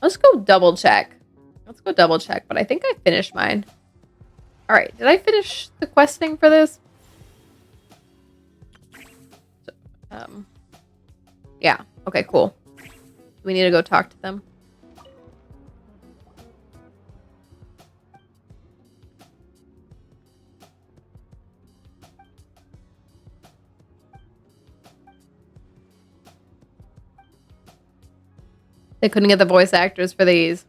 Let's go double check. But I think I finished mine. All right, did I finish the questing for this? Yeah, okay, cool. We need to go talk to them. They couldn't get the voice actors for these.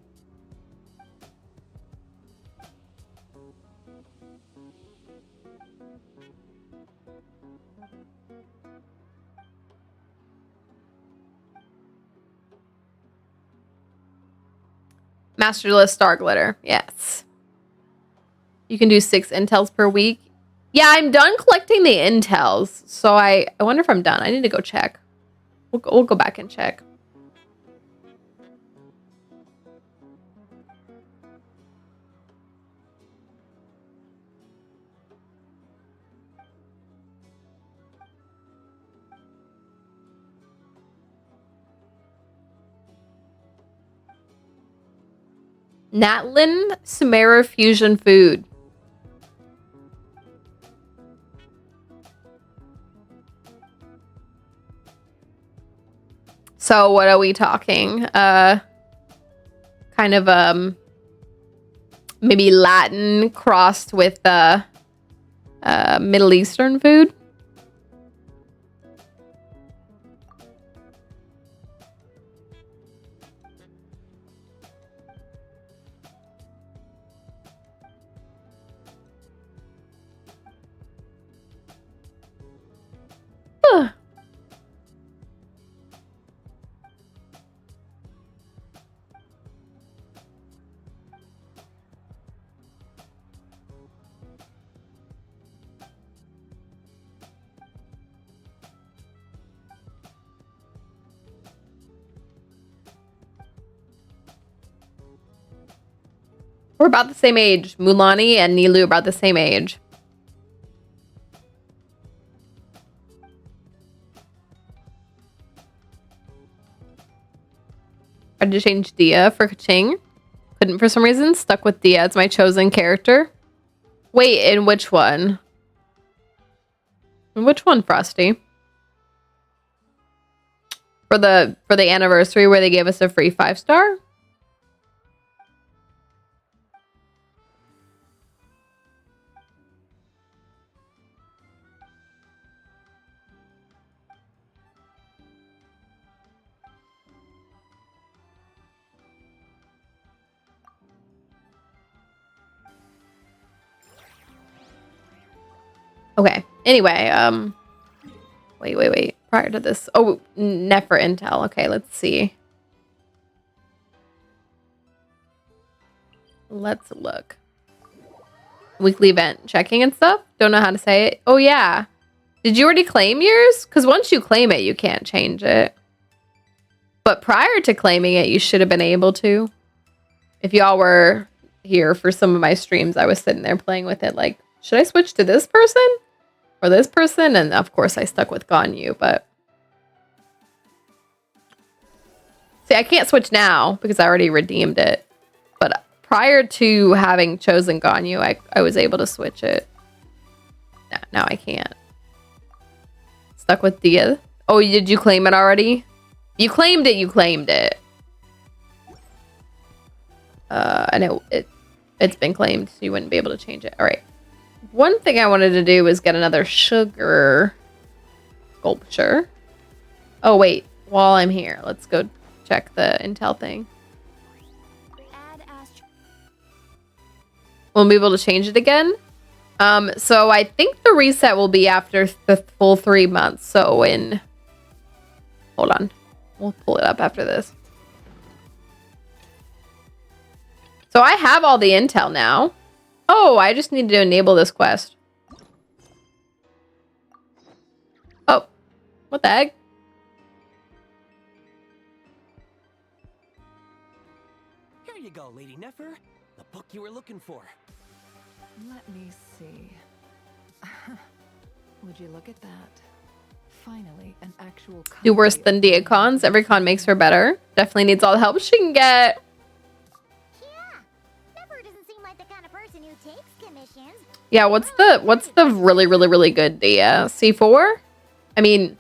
Master list star glitter. Yes. You can do 6 intels per week. Yeah, I'm done collecting the intels. So I wonder if I'm done. I need to go check. We'll go back and check. Natlin Samara Fusion Food. So what are we talking? Kind of maybe Latin crossed with Middle Eastern food. We're about the same age. Mulani and Nilu are about the same age. I had to change Dia for Kaching. Couldn't for some reason. Stuck with Dia. It's my chosen character. Wait, in which one? In which one, Frosty? For the anniversary where they gave us a free 5-star? Okay. Anyway, wait. Prior to this, oh, Nefer Intel. Okay, let's see. Let's look. Weekly event checking and stuff. Don't know how to say it. Oh yeah. Did you already claim yours? Because once you claim it, you can't change it. But prior to claiming it, you should have been able to. If y'all were here for some of my streams, I was sitting there playing with it like, should I switch to this person? Or this person? And of course I stuck with Ganyu, but... See, I can't switch now because I already redeemed it. But prior to having chosen Ganyu, I was able to switch it. Now I can't. Stuck with Dia. Oh, did you claim it already? You claimed it, you claimed it. And It's been claimed, so you wouldn't be able to change it. All right. One thing I wanted to do was get another sugar sculpture. Oh, wait. While I'm here, let's go check the intel thing. We'll be able to change it again. So I think the reset will be after the full 3 months. So hold on. We'll pull it up after this. So I have all the intel now. Oh, I just need to enable this quest. Oh, what the heck? Here you go, Lady Nefer. The book you were looking for. Let me see. Would you look at that? Finally, an actual Do worse than Diacons. Every con makes her better. Definitely needs all the help she can get. Yeah, what's the really good Dia? C4? I mean,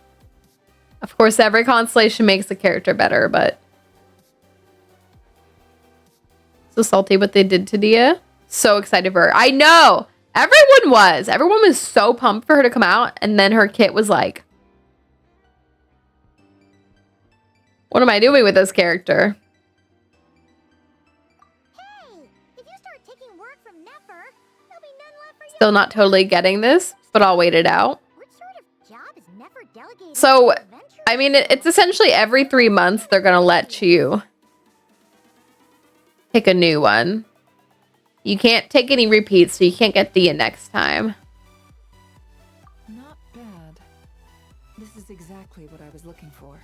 of course every constellation makes the character better, but so salty what they did to Dia. So excited for her. I know! Everyone was. Everyone was so pumped for her to come out, and then her kit was like, what am I doing with this character? Still not totally getting this, but I'll wait it out. So, I mean, it's essentially every 3 months they're going to let you pick a new one. You can't take any repeats, so you can't get Dia next time. Not bad. This is exactly what I was looking for.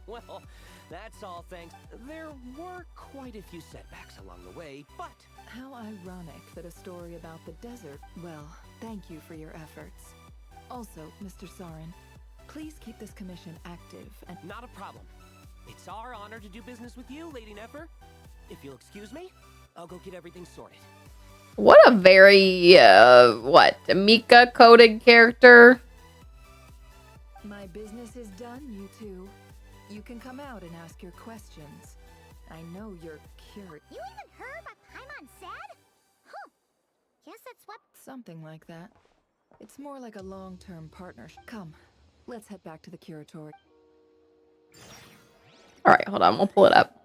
Well, that's all thanks. There were quite a few setbacks along the way, but... How ironic that a story about the desert... Well, thank you for your efforts. Also, Mr. Sarin, please keep this commission active and... Not a problem. It's our honor to do business with you, Lady Nefer. If you'll excuse me, I'll go get everything sorted. What a very, Mika-coded character. My business is done, you two. You can come out and ask your questions. I know you're curious. You even heard what Paimon said? Huh. Guess that's what... Something like that. It's more like a long-term partnership. Come, let's head back to the curatory. All right, hold on. We'll pull it up.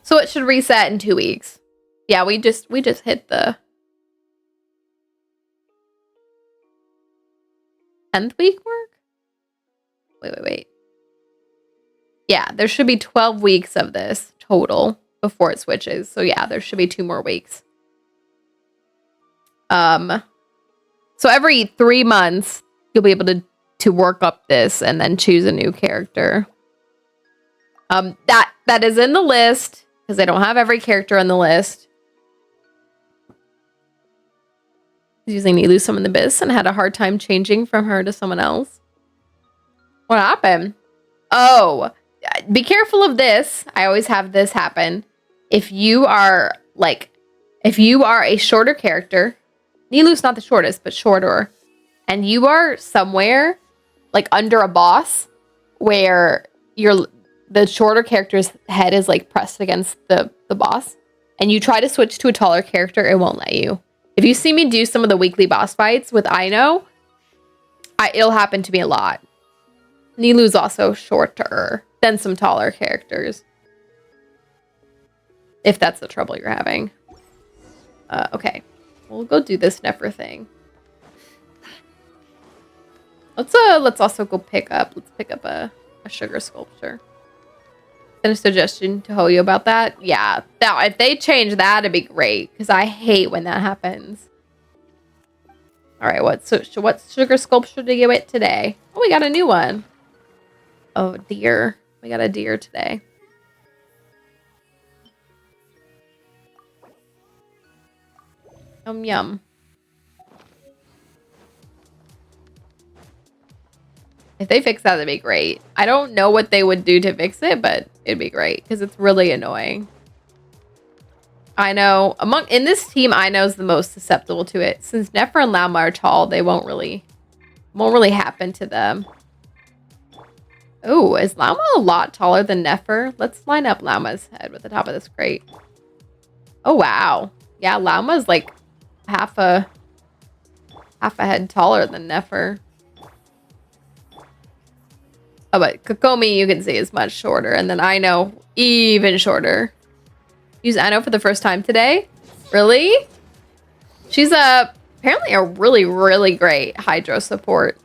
So it should reset in 2 weeks. Yeah, we just hit the 10th week mark. Wait. Yeah, there should be 12 weeks of this total before it switches. So yeah, there should be 2 more weeks. So every 3 months you'll be able to work up this and then choose a new character. That is in the list because I don't have every character on the list. Using Nilu some in the biz and had a hard time changing from her to someone else. What happened? Oh, be careful of this. I always have this happen. If you are a shorter character, Nilu's not the shortest, but shorter, and you are somewhere like under a boss where the shorter character's head is like pressed against the boss, and you try to switch to a taller character, it won't let you. If you see me do some of the weekly boss fights with Aino, it'll happen to me a lot. Nilu's also shorter than some taller characters. If that's the trouble you're having. Okay. We'll go do this Nefer thing. Let's also go pick up a sugar sculpture. And a suggestion to Hoyo about that. Yeah, if they change that, it'd be great. Because I hate when that happens. Alright, what sugar sculpture did you get today? Oh, we got a new one. Oh, deer. We got a deer today. Yum. If they fix that, that'd be great. I don't know what they would do to fix it, but it'd be great because it's really annoying. I know in this team, Aino's the most susceptible to it. Since Nefer and Lauma are tall, they won't really happen to them. Oh, is Lauma a lot taller than Nefer? Let's line up Lauma's head with the top of this crate. Oh, wow. Yeah, Llama's like half a head taller than Nefer. Oh, but Kokomi, you can see, is much shorter. And then Aino, even shorter. Use Aino for the first time today? Really? She's apparently a really, really great Hydro support.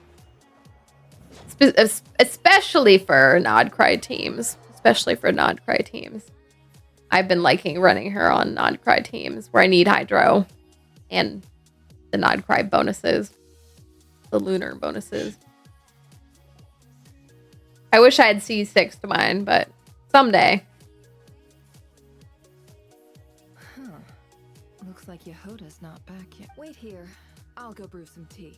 Especially for Nod Cry teams. Especially for Nod Cry teams. I've been liking running her on Nod Cry teams where I need Hydro. And the Nod Cry bonuses. The lunar bonuses. I wish I had C6 to mine, but someday. Huh. Looks like Yehoda's not back yet. Wait here. I'll go brew some tea.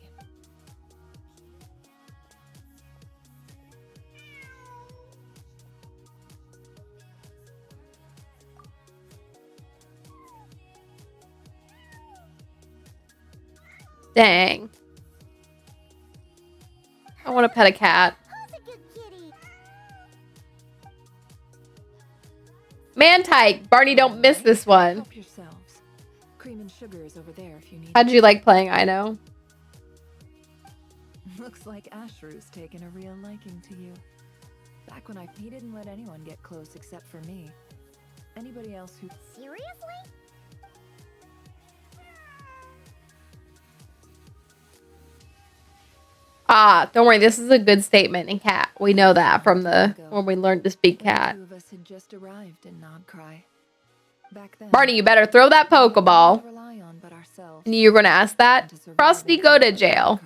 Dang. I want to pet a cat. Who's a good kitty? Mantike! Barney, don't miss this one. Help yourselves. Cream and sugar is over there if you need. How'd you like playing Aino? Looks like Ashrew's taken a real liking to you. Back when he didn't let anyone get close except for me. Anybody else who... Seriously? Ah, don't worry. This is a good statement in cat. We know that from the when we learned to speak cat. Two of us had just arrived in Nodcry. Back then, Barney, you better throw that Pokeball. rely on but ourselves. And you're going to ask that? To survive Frosty, in go to Nodcry. jail.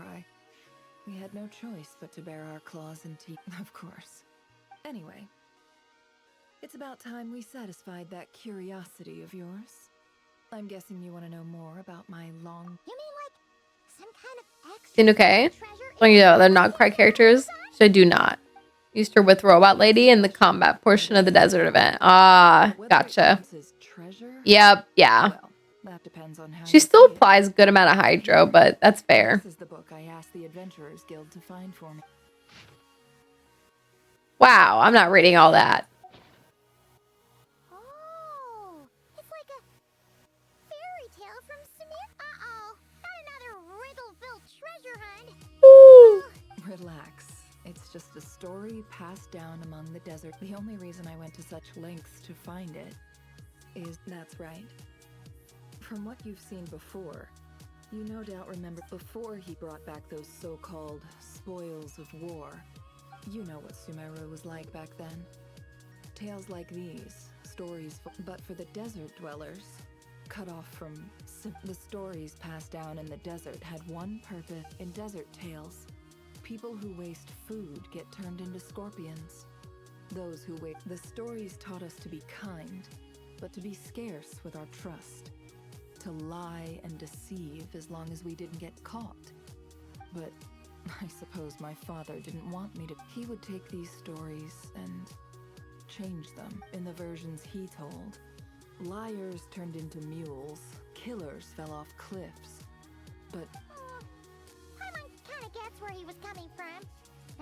We had no choice but to bare our claws and teeth, of course. Anyway, it's about time we satisfied that curiosity of yours. I'm guessing you want to know more about my long... You mean like some kind of extra Inuke? treasure? Oh, yeah, they're not cry characters. So I do not. Used her with Robot Lady in the combat portion of the desert event. Ah, Whether it gotcha. counts as treasure? Yep, yeah. Well, that depends on how She you still see it. applies a good amount of Hydro, but that's fair. This is the book I asked the Adventurers Guild to find for me. Wow, I'm not reading all that. Oh, it's like a fairy tale from Smith. Uh-oh, not another riddle-filled treasure hunt. Ooh. Relax. It's just a story passed down among the desert. The only reason I went to such lengths to find it is that's right. From what you've seen before, you no doubt remember before he brought back those so-called spoils of war. You know what Sumeru was like back then. Tales like these, stories, but for the desert dwellers, cut off from the stories passed down in the desert had one purpose. In desert tales, people who waste food get turned into scorpions. Those who wait. The stories taught us to be kind, but to be scarce with our trust. To lie and deceive as long as we didn't get caught. But I suppose my father didn't want me to. He would take these stories and change them in the versions he told. Liars turned into mules, killers fell off cliffs. But Paimon kind of gets where he was coming from.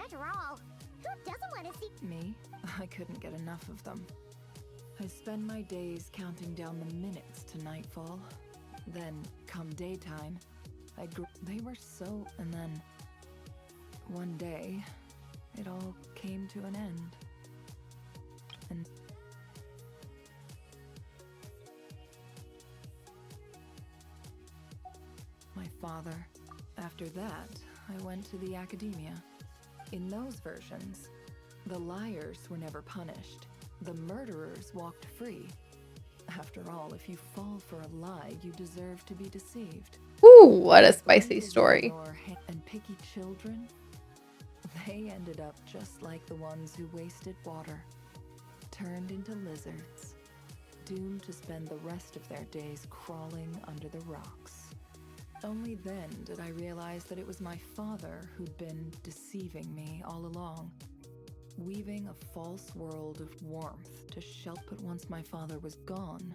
After all, who doesn't want to see... me, I couldn't get enough of them. I spend my days counting down the minutes to nightfall. Then, come daytime, they were so... And then, one day, it all came to an end. And... my father. After that, I went to the academia. In those versions, the liars were never punished. The murderers walked free. After all, if you fall for a lie, you deserve to be deceived. Ooh, what a spicy story. And picky children, they ended up just like the ones who wasted water, turned into lizards, doomed to spend the rest of their days crawling under the rocks. Only then did I realize that it was my father who'd been deceiving me all along, weaving a false world of warmth to shelter. But once my father was gone,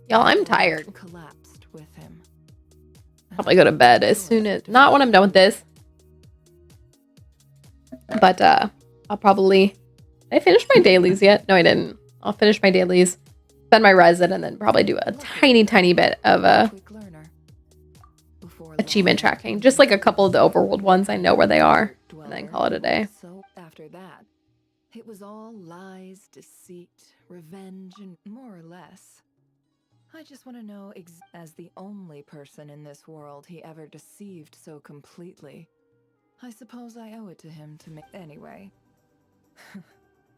Y'all, I'm tired. collapsed with him. Probably go to bed as soon as... Not when I'm done with this. But, I'll probably... Did I finish my dailies yet? No, I didn't. I'll finish my dailies spend my resin and then probably do a tiny bit of Quick learner. Before achievement long, tracking. Just like a couple of the overworld ones. I know where they are. And then call it a day. So after that, it was all lies, deceit, revenge, and more or less. I just want to know, as the only person in this world he ever deceived so completely, I suppose I owe it to him to make. Anyway,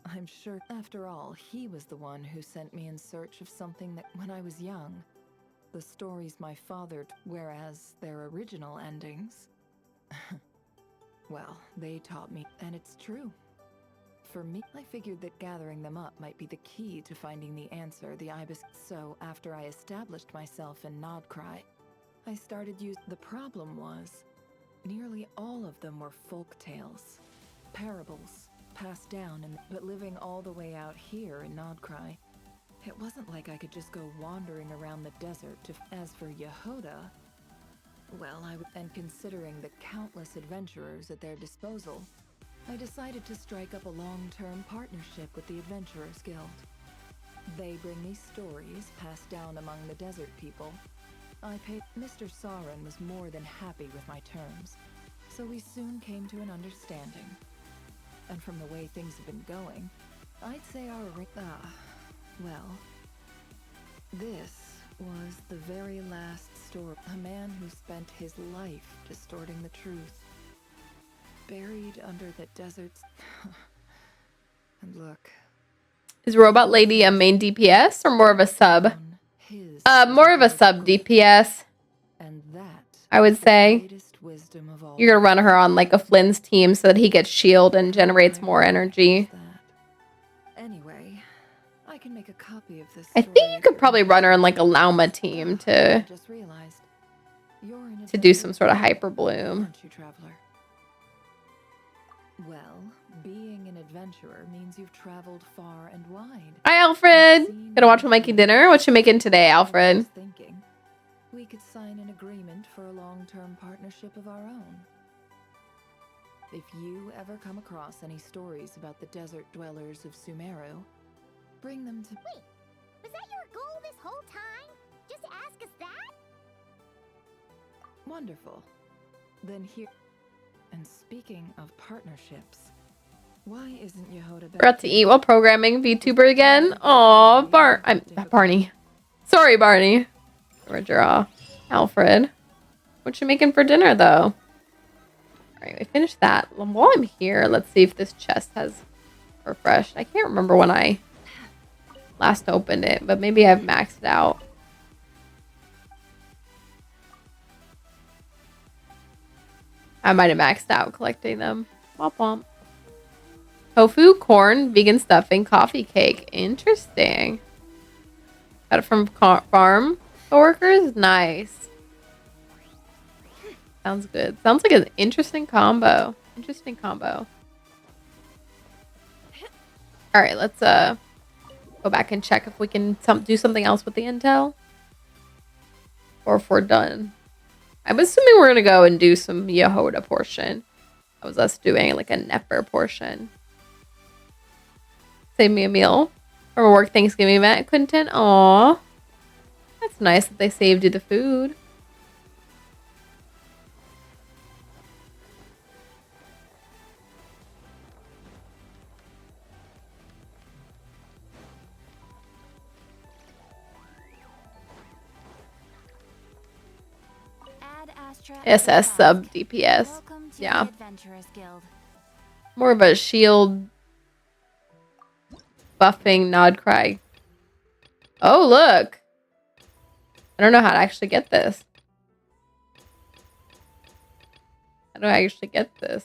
I'm sure, after all, he was the one who sent me in search of something that, when I was young, the stories my father, whereas their original endings, well, they taught me, and it's true. For me, I figured that gathering them up might be the key to finding the answer the ibis. So after I established myself in Nodcry, I started using. The problem was, nearly all of them were folk tales, parables, passed down, but living all the way out here in Nodcry, it wasn't like I could just go wandering around the desert to. As for Yehoda, well, and considering the countless adventurers at their disposal, I decided to strike up a long-term partnership with the Adventurers Guild. They bring me stories passed down among the desert people. I paid. Mr. Sauron was more than happy with my terms, so we soon came to an understanding. And from the way things have been going, I'd say our well, this was the very last story. A man who spent his life distorting the truth. Buried under the deserts. And look. Is Robot Lady a main DPS or more of a sub? More of a sub DPS. And that, I would say. greatest wisdom of all. You're gonna run her on like a Flynn's team so that he gets shield and generates more energy. Anyway, I can make a copy of this. I think you could probably run her on like a Lauma team to Just realized you're do some sort of hyper bloom. aren't you, traveler? Well, being an adventurer means you've traveled far and wide. Hi, Alfred. Gonna watch me making dinner. What you making today, Alfred? I was thinking we could sign an agreement for a long-term partnership of our own. If you ever come across any stories about the desert dwellers of Sumeru, bring them to. Wait, was that your goal this whole time? Just ask us that? Wonderful. Then here. And speaking of partnerships, why isn't Yehoda Forgot to eat while programming VTuber again. Aw, Barney. Sorry, Barney. Draw. Alfred. What you making for dinner, though? Alright, we finished that. While I'm here, let's see if this chest has refreshed. I can't remember when I last opened it, but maybe I've maxed it out. I might have maxed out collecting them. Womp womp. Tofu, corn, vegan stuffing, coffee cake. Interesting. Got it from farm coworkers? Nice. Sounds good. Sounds like an interesting combo. Interesting combo. Alright, let's go back and check if we can do something else with the intel. Or if we're done. I'm assuming we're going to go and do some Yehoda portion. That was us doing like a Nefer portion. Save me a meal from a work Thanksgiving event, Quentin. Aw. That's nice that they saved you the food. SS sub DPS. Yeah. More of a shield buffing Nodcry. Oh, look. I don't know how to actually get this. How do I actually get this?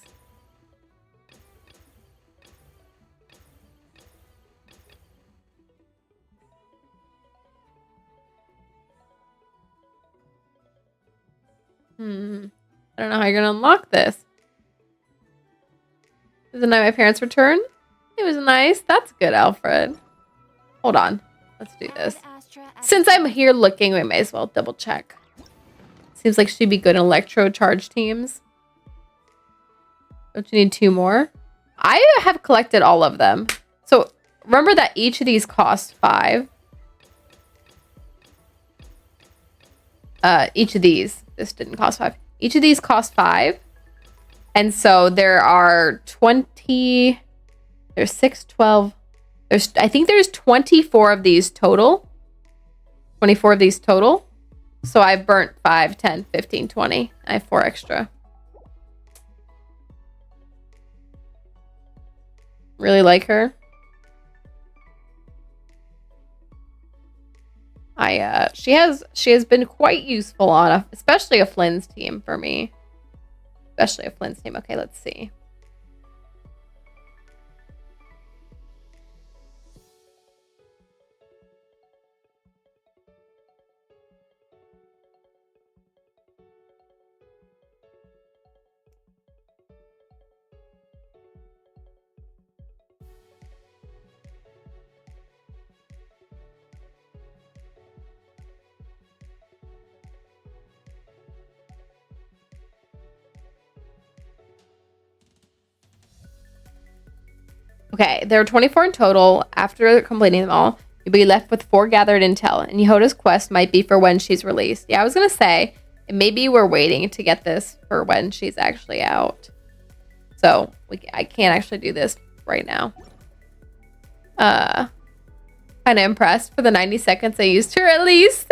I don't know how you're gonna unlock this. It was the night my parents returned. It was nice. That's good, Alfred. Hold on. Let's do this. Since I'm here looking, we may as well double check. Seems like she'd be good in electro charge teams. Don't you need 2 more? I have collected all of them. So remember that each of these cost 5. Each of these, this didn't cost 5. Each of these cost 5. And so there are 20, there's 6, 12. I think there's 24 of these total. 24 of these total. So I've burnt 5, 10, 15, 20. I have 4 extra. Really like her. She has been quite useful on especially a Flynn's team for me. Especially a Flynn's team. Okay, let's see. Okay, there are 24 in total. After completing them all, you'll be left with 4 gathered intel, and Yehoda's quest might be for when she's released. Yeah, I was gonna say, maybe we're waiting to get this for when she's actually out. So, I can't actually do this right now. Kind of impressed for the 90 seconds I used her at least.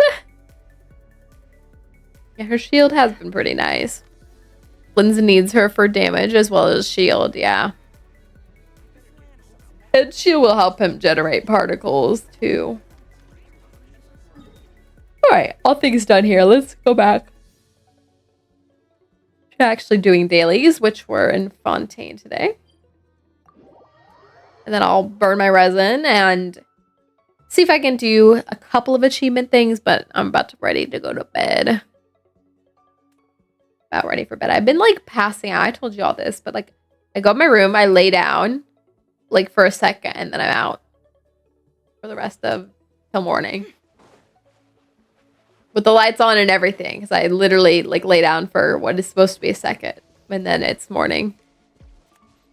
Yeah, her shield has been pretty nice. Lindsay needs her for damage as well as shield, yeah. And she will help him generate particles too. Alright, all things done here. Let's go back to actually doing dailies, which were in Fontaine today. And then I'll burn my resin and see if I can do a couple of achievement things, but I'm ready to go to bed. About ready for bed. I've been like passing out. I told you all this, but like I go in my room, I lay down like for a second, and then I'm out for the rest of till morning with the lights on and everything, because I literally like lay down for what is supposed to be a second, and then it's morning.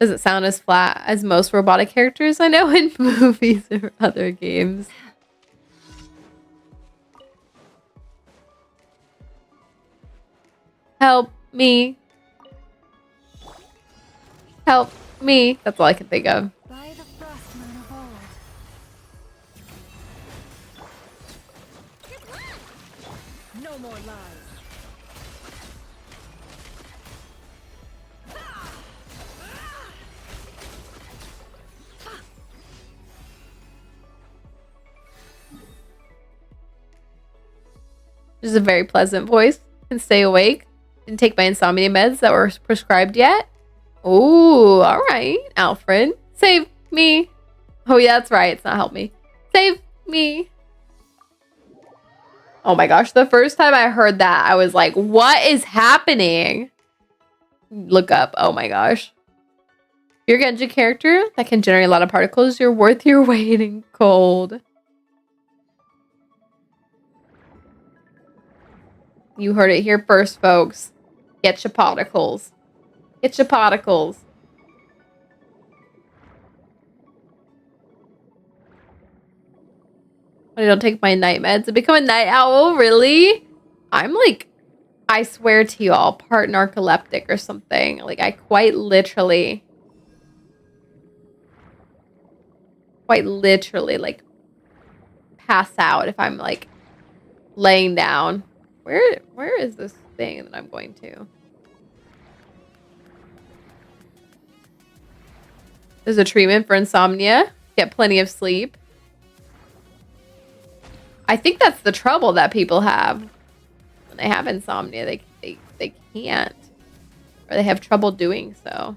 Does it sound as flat as most robotic characters I know in movies or other games? Help me. Help me. That's all I can think of. By the frostman of old. No more lies. This is a very pleasant voice. Can stay awake. Didn't take my insomnia meds that were prescribed yet. Ooh, all right, Alfred. Save me. Oh, yeah, that's right. It's not help me. Save me. Oh my gosh, the first time I heard that, I was like, what is happening? Look up. Oh my gosh. You're a Genji character that can generate a lot of particles. You're worth your weight in gold. You heard it here first, folks. Get your particles. Get your particles. I don't take my night meds to become a night owl, really? I'm like, I swear to you all, part narcoleptic or something. Like, I quite literally, like, pass out if I'm, like, laying down. Where is this thing that I'm going to? There's a treatment for insomnia. Get plenty of sleep. I think that's the trouble that people have when they have insomnia. They can't, or they have trouble doing so.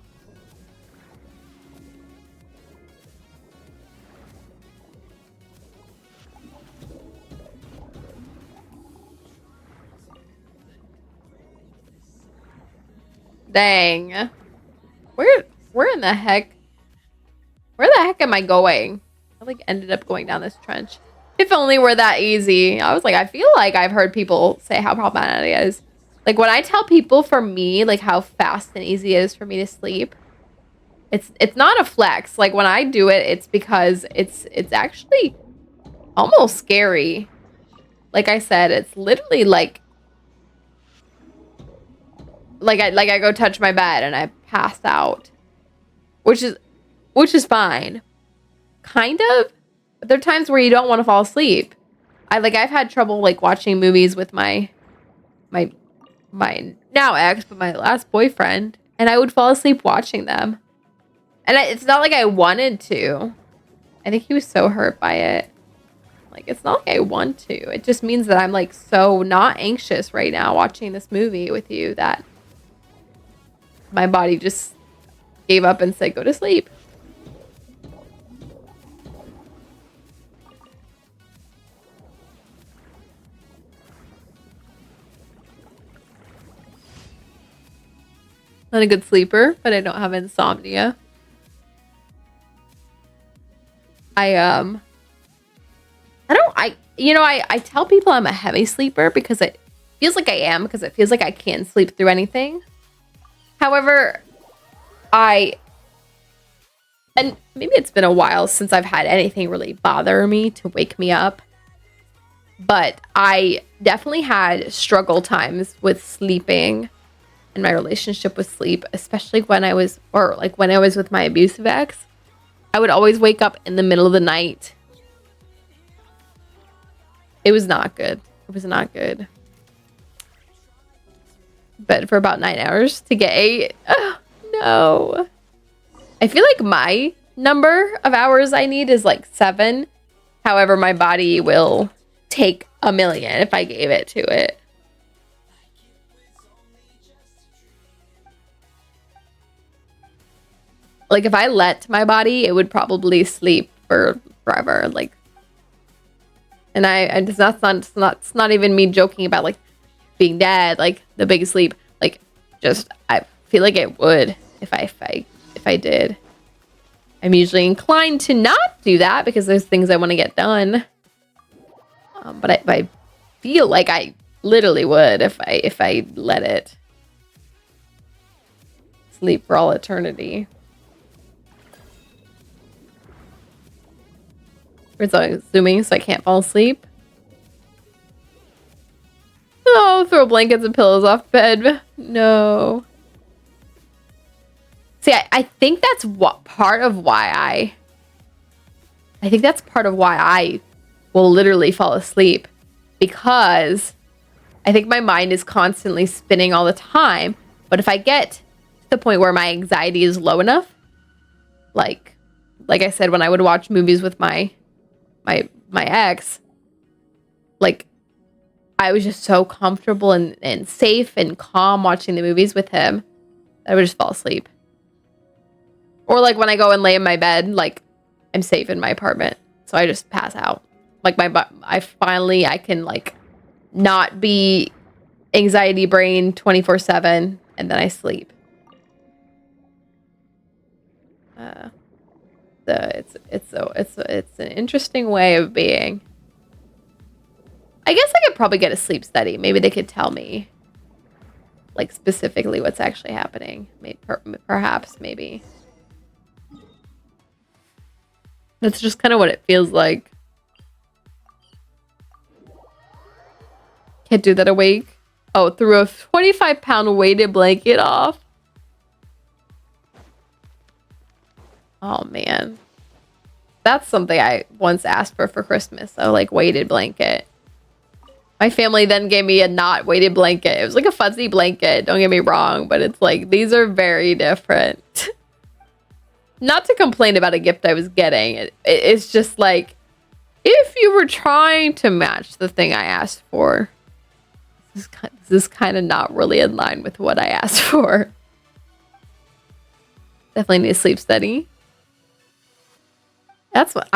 Dang. Where in the heck? Where the heck am I going? I like ended up going down this trench. If only were that easy. I was like, I feel like I've heard people say how problematic it is. Like when I tell people for me, like how fast and easy it is for me to sleep, it's not a flex. Like when I do it, it's because it's actually almost scary. Like I said, it's literally like I go touch my bed and I pass out, which is fine, kind of. But there are times where you don't want to fall asleep. I've had trouble like watching movies with my now ex, but my last boyfriend, and I would fall asleep watching them. And it's not like I wanted to. I think he was so hurt by it. Like, it's not like I want to. It just means that I'm like so not anxious right now watching this movie with you that my body just gave up and said, go to sleep. Not a good sleeper, but I don't have insomnia. I tell people I'm a heavy sleeper because it feels like I am, because it feels like I can sleep through anything. However, and maybe it's been a while since I've had anything really bother me to wake me up, but I definitely had struggle times with sleeping and my relationship with sleep, especially when I was with my abusive ex. I would always wake up in the middle of the night. It was not good. It was not good. But for about 9 hours to get 8. Oh, no. I feel like my number of hours I need is like 7. However, my body will take 1,000,000 if I gave it to it. Like, if I let my body, it would probably sleep for forever. Like, and it's not even me joking about like being dead, like the big sleep. Like, just I feel like it would if I did. I'm usually inclined to not do that because there's things I want to get done. But I feel like I literally would if I let it sleep for all eternity. It's like zooming so I can't fall asleep. Oh, throw blankets and pillows off bed. No. See, I think that's part of why I will literally fall asleep, because I think my mind is constantly spinning all the time. But if I get to the point where my anxiety is low enough, like I said, when I would watch movies with my ex, like, I was just so comfortable and safe and calm watching the movies with him, I would just fall asleep. Or like when I go and lay in my bed, like, I'm safe in my apartment, so I just pass out. Like, I can like not be anxiety brain 24/7, and then I sleep. It's an interesting way of being. I guess I could probably get a sleep study. Maybe they could tell me, like, specifically what's actually happening. Perhaps, maybe. That's just kind of what it feels like. Can't do that awake. Oh, threw a 25-pound weighted blanket off. Oh, man. That's something I once asked for Christmas. So, like, weighted blanket. My family then gave me a not weighted blanket. It was like a fuzzy blanket. Don't get me wrong. But it's like, these are very different. Not to complain about a gift I was getting. It's just like, if you were trying to match the thing I asked for, this is kind of not really in line with what I asked for. Definitely need a sleep study. That's what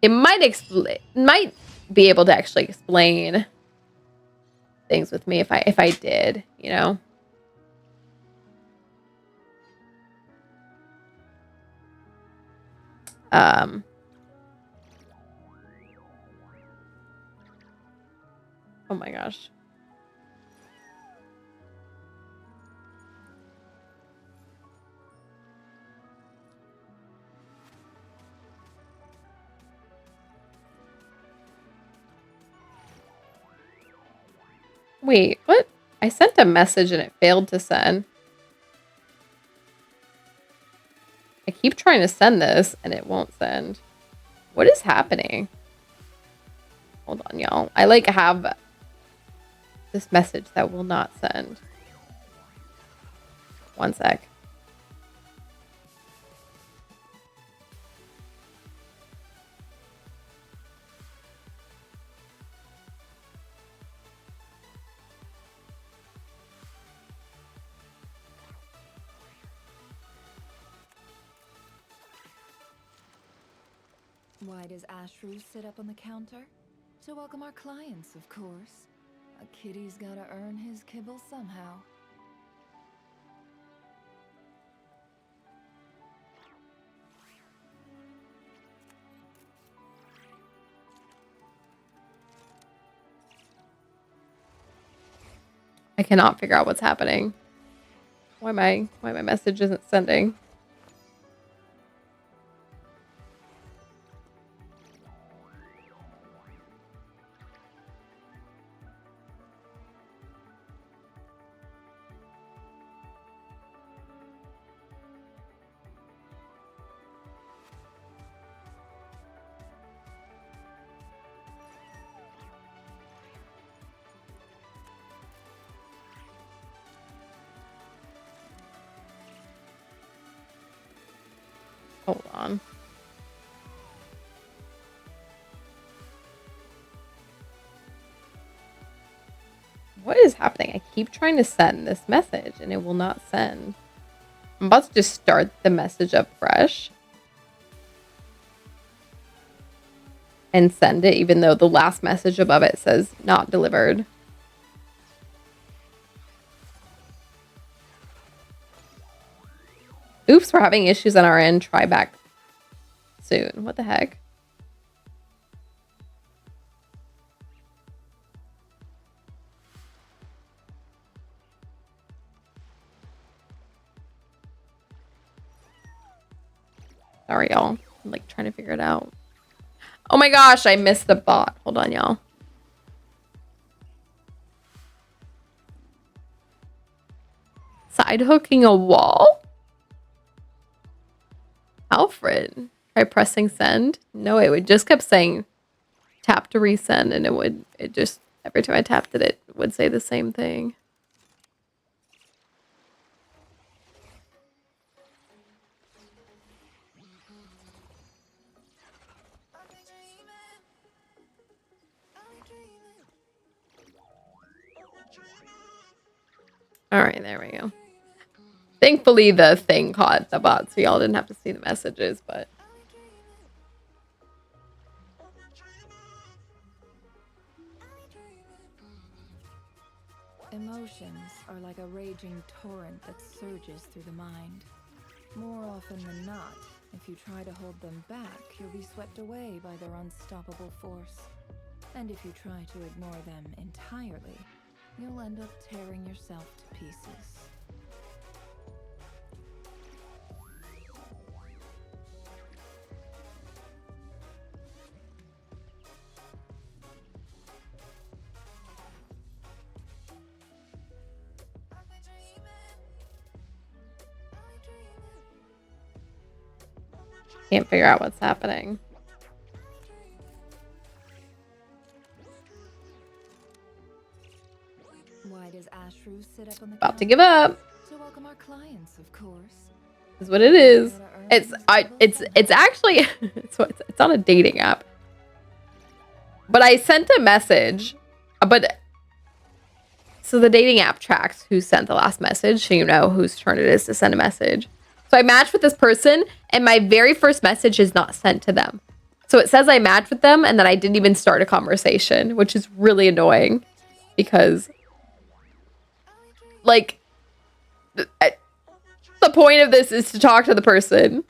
it might be able to actually explain things with me if I did, you know. Oh my gosh. Wait, what? I sent a message and it failed to send. I keep trying to send this and it won't send. What is happening? Hold on, y'all. I like have this message that will not send. One sec. Why does Ashru sit up on the counter? To welcome our clients, of course. A kitty's gotta earn his kibble somehow. I cannot figure out what's happening. Why my message isn't sending. Hold on. What is happening? I keep trying to send this message and it will not send. I'm about to just start the message up fresh. And send it even though the last message above it says not delivered. Oops, we're having issues on our end. Try back soon. What the heck? Sorry, y'all. I'm like trying to figure it out. Oh my gosh, I missed the bot. Hold on, y'all. Side hooking a wall? Alfred. Try pressing send. No, it just kept saying tap to resend, and it just every time I tapped it, it would say the same thing. All right, there we go. Thankfully, the thing caught the bot, so y'all didn't have to see the messages, but... Emotions are like a raging torrent that surges through the mind. More often than not, if you try to hold them back, you'll be swept away by their unstoppable force. And if you try to ignore them entirely, you'll end up tearing yourself to pieces. Can't figure out what's happening. Why does Ashru sit up on the About to give up. To welcome our clients, of course. Is what it is. It's actually it's on a dating app. But I sent a message. But so the dating app tracks who sent the last message, so you know whose turn it is to send a message. So I matched with this person, and my very first message is not sent to them. So it says I matched with them, and that I didn't even start a conversation, which is really annoying. Because, like, the point of this is to talk to the person.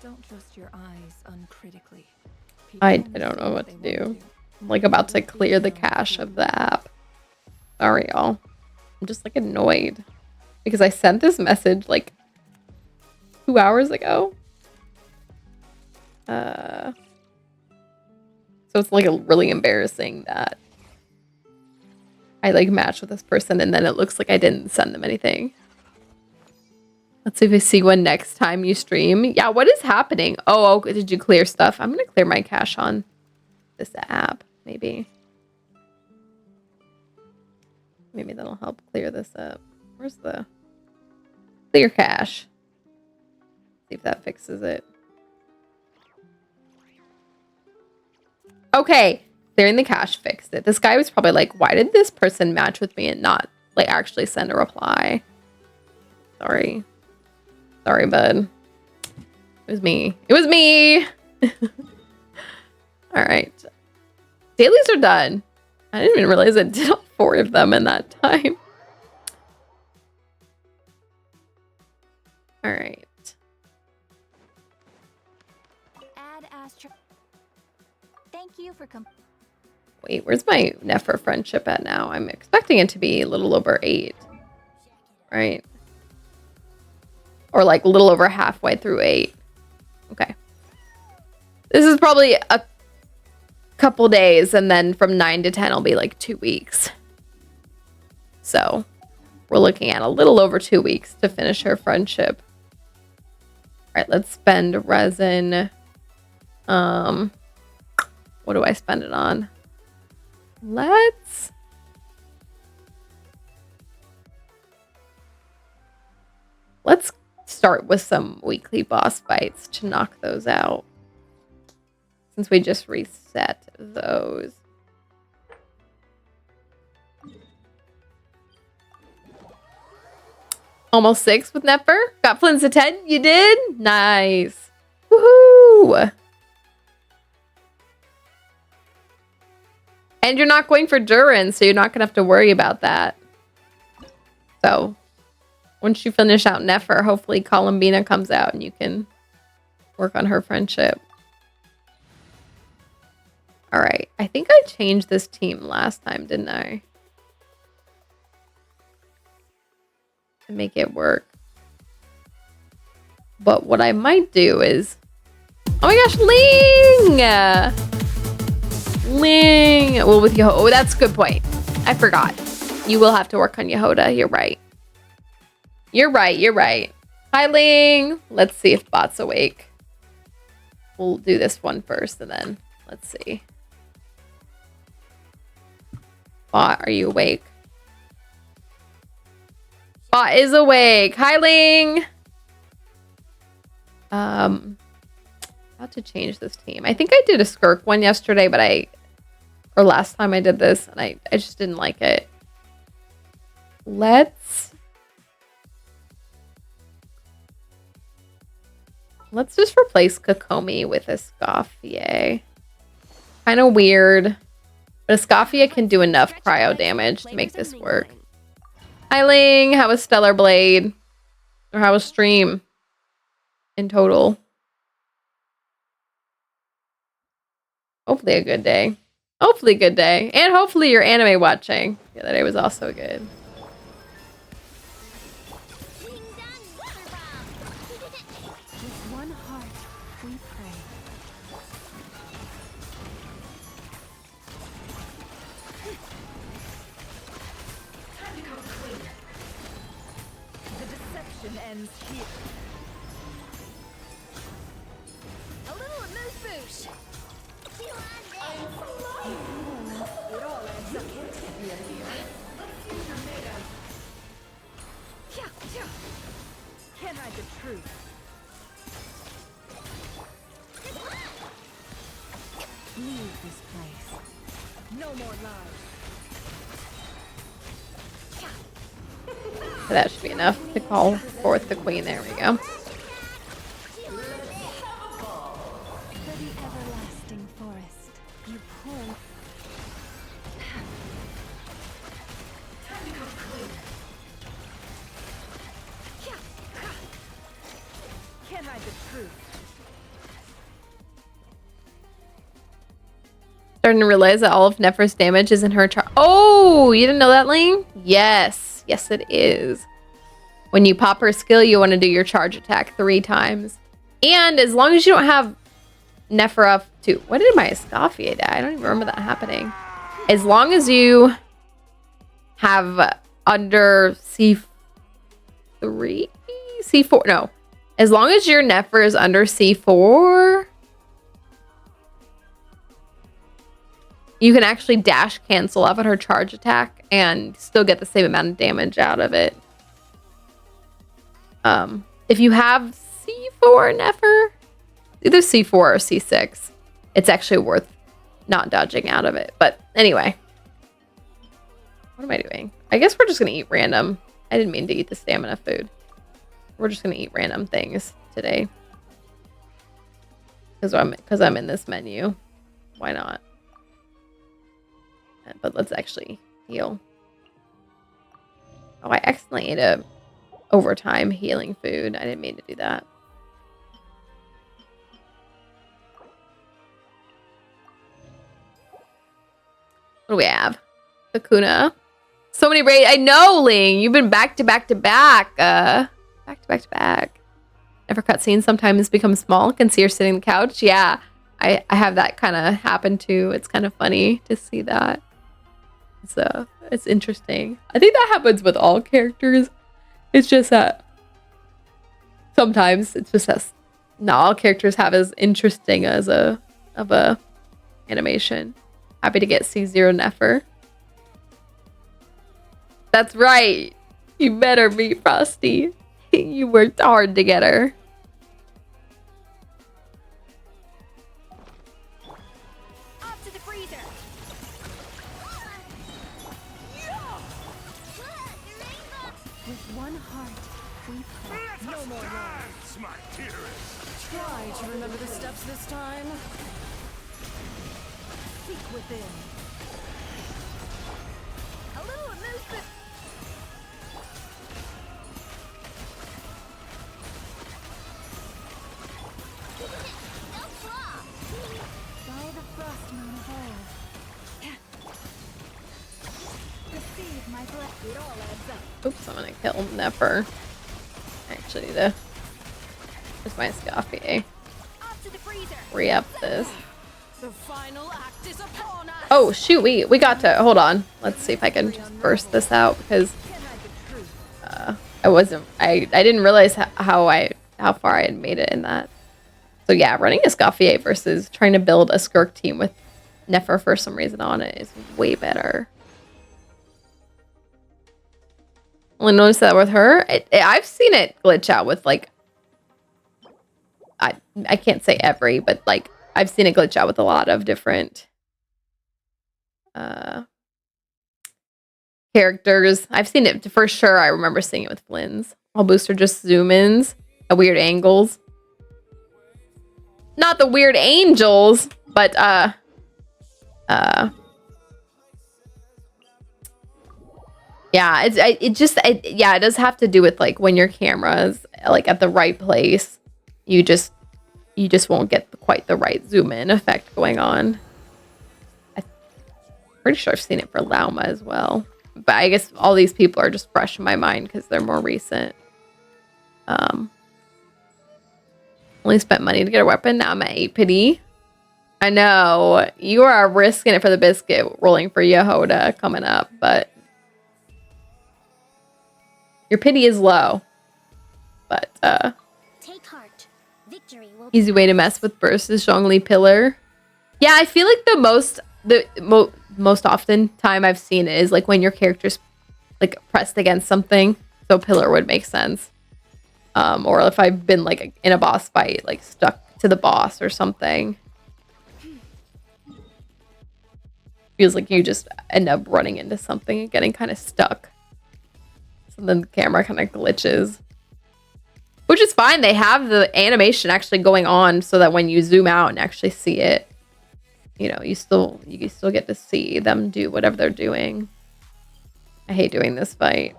Don't trust your eyes uncritically. I People don't know what they to want do. I'm like about to clear the cache of the app. Sorry, y'all. I'm just like annoyed because I sent this message like 2 hours ago. So it's like really embarrassing that I like matched with this person and then it looks like I didn't send them anything. Let's see if we see one next time you stream. Yeah, what is happening? Oh, did you clear stuff? I'm gonna clear my cache on this app, maybe. Maybe that'll help clear this up. Where's the clear cache? See if that fixes it. Okay, clearing the cache fixed it. This guy was probably like, why did this person match with me and not like actually send a reply? Sorry. Sorry, bud. It was me. It was me! Alright. Dailies are done. I didn't even realize I did all 4 of them in that time. Alright. AR60. Thank you for Wait, where's my Nefer friendship at now? I'm expecting it to be a little over 8. Right? Or like a little over halfway through 8. Okay. This is probably a couple days, and then from 9 to 10 will be like 2 weeks. So we're looking at a little over 2 weeks to finish her friendship. All right, let's spend resin. What do I spend it on? Let's start with some weekly boss fights to knock those out. Since we just reset those. Almost 6 with Nefer. Got Flynn's to 10. You did? Nice. Woohoo! And you're not going for Durin, so you're not going to have to worry about that. So, once you finish out Nefer, hopefully Columbina comes out and you can work on her friendship. Alright, I think I changed this team last time, didn't I? To make it work. But what I might do is... Oh my gosh, Ling! Ling! Well, with Yehoda. Oh, that's a good point. I forgot. You will have to work on Yehoda. You're right. You're right. You're right. Hi, Ling. Let's see if Bot's awake. We'll do this one first and then let's see. Bot, are you awake? Bot is awake. Hi, Ling. How to change this team? I think I did a Skirk one yesterday, but or last time I did this, and I just didn't like it. Let's just replace Kokomi with Escoffier. Kind of weird, but Escoffier can do enough cryo damage to make this work. Hi, Ling. How was Stellar Blade? Or how was stream in total? Hopefully a good day. Hopefully a good day. And hopefully your anime watching the other day was also good. With one heart, we pray. Time to go clean. The deception ends here. A little amuse-bouche. It all adds up. Can't hide the truth. Leave this place. No more lies. That should be enough to call forth the queen. There we go. For the everlasting forest, you pull. Time to go clean. Can't hide the truth. Starting to realize that all of Nefer's damage is in her chart. Oh, you didn't know that, Ling? Yes. Yes, it is. When you pop her skill, you want to do your charge attack 3 times. And as long as you don't have Nefer up to... What did my Escoffier die? I don't even remember that happening. As long as you have under C3... C4... No. As long as your Nefer is under C4... You can actually dash cancel off at her charge attack and still get the same amount of damage out of it. If you have C4 Nefer, either C4 or C6, it's actually worth not dodging out of it. But anyway, what am I doing? I guess we're just gonna eat random. I didn't mean to eat the stamina food. We're just gonna eat random things today because I'm in this menu. Why not? But let's actually heal. Oh, I accidentally ate a overtime healing food. I didn't mean to do that. What do we have? Kakuna. So many raid. I know, Ling. You've been back to back to back. Back to back to back. Never cutscenes sometimes become small. Can see her sitting on the couch. Yeah, I have that kind of happen too. It's kind of funny to see that. So it's interesting. I think that happens with all characters. It's just that sometimes it's just that not all characters have as interesting as a animation. Happy to get C0 Nefer. That's right. You better be Frosty. You worked hard to get her. Off to the freezer. With one heart, we pray. No more dance, my dearest. Try to remember the steps this time. Seek within. A little elusive. No flaw. By the frost moon of old. Receive my blessing. It all adds up. Oops, I'm gonna kill Nefer. I actually need to. Where's my Escoffier? Off to the freezer. Re-up this. The final act is upon us. Oh shoot, we got to hold on. Let's see if I can just burst this out because I didn't realize how far I had made it in that. So yeah, running a Escoffier versus trying to build a Skirk team with Nefer for some reason on it is way better. Only noticed that with her. I've seen it glitch out with like I can't say every, but like I've seen it glitch out with a lot of different characters. I've seen it for sure. I remember seeing it with Flynn's. All booster just zoom ins at weird angles. Not the weird angels, but yeah, it does have to do with like when your camera's like at the right place, you just won't get quite the right zoom in effect going on. I'm pretty sure I've seen it for Lauma as well, but I guess all these people are just fresh in my mind because they're more recent. Only spent money to get a weapon. Now I'm at 8 pity. I know you are risking it for the biscuit, rolling for Yehoda coming up, but your pity is low. But Take heart. Victory will easy way to mess with burst is Zhongli Pillar. Yeah, I feel like the most often time I've seen it is like when your character's like pressed against something. So Pillar would make sense. Or if I've been like in a boss fight, like stuck to the boss or something. Feels like you just end up running into something and getting kind of stuck. So then the camera kind of glitches. Which is fine. They have the animation actually going on so that when you zoom out and actually see it, you know, you still get to see them do whatever they're doing. I hate doing this fight.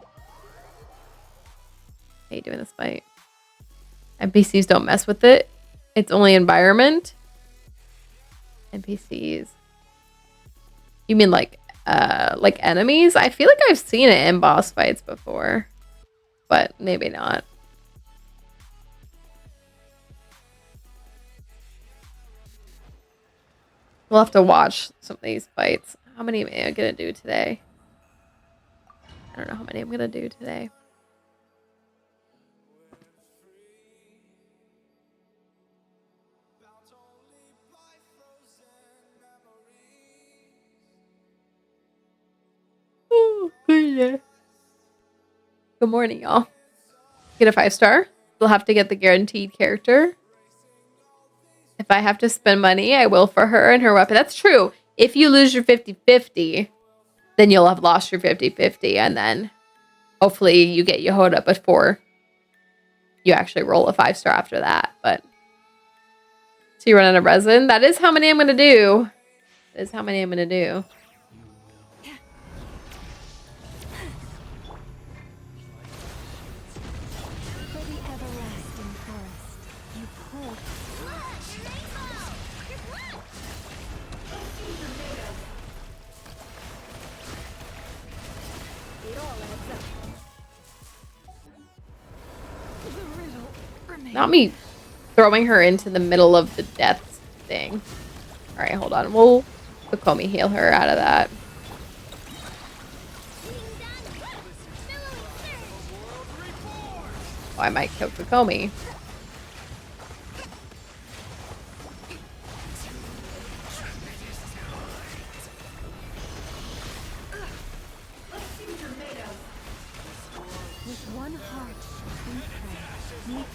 NPCs don't mess with it. It's only environment. NPCs. You mean like enemies? I feel like I've seen it in boss fights before, but maybe not. We'll have to watch some of these fights. How many am I gonna do today? I don't know how many I'm gonna do today. Oh, goodness. Good morning, y'all. Get a 5-star. We'll have to get the guaranteed character. If I have to spend money, I will for her and her weapon. That's true. If you lose your 50-50, then you'll have lost your 50-50. And then hopefully you get Yehoda before you actually roll a 5-star after that. But so you run out of resin. That is how many I'm going to do. That is how many I'm going to do. For the everlasting forest, you pull. It all adds up. The riddle remains. Not me throwing her into the middle of the death thing. All right, hold on. We'll Kokomi heal her out of that. Oh, I might kill Kokomi. With one heart we pray.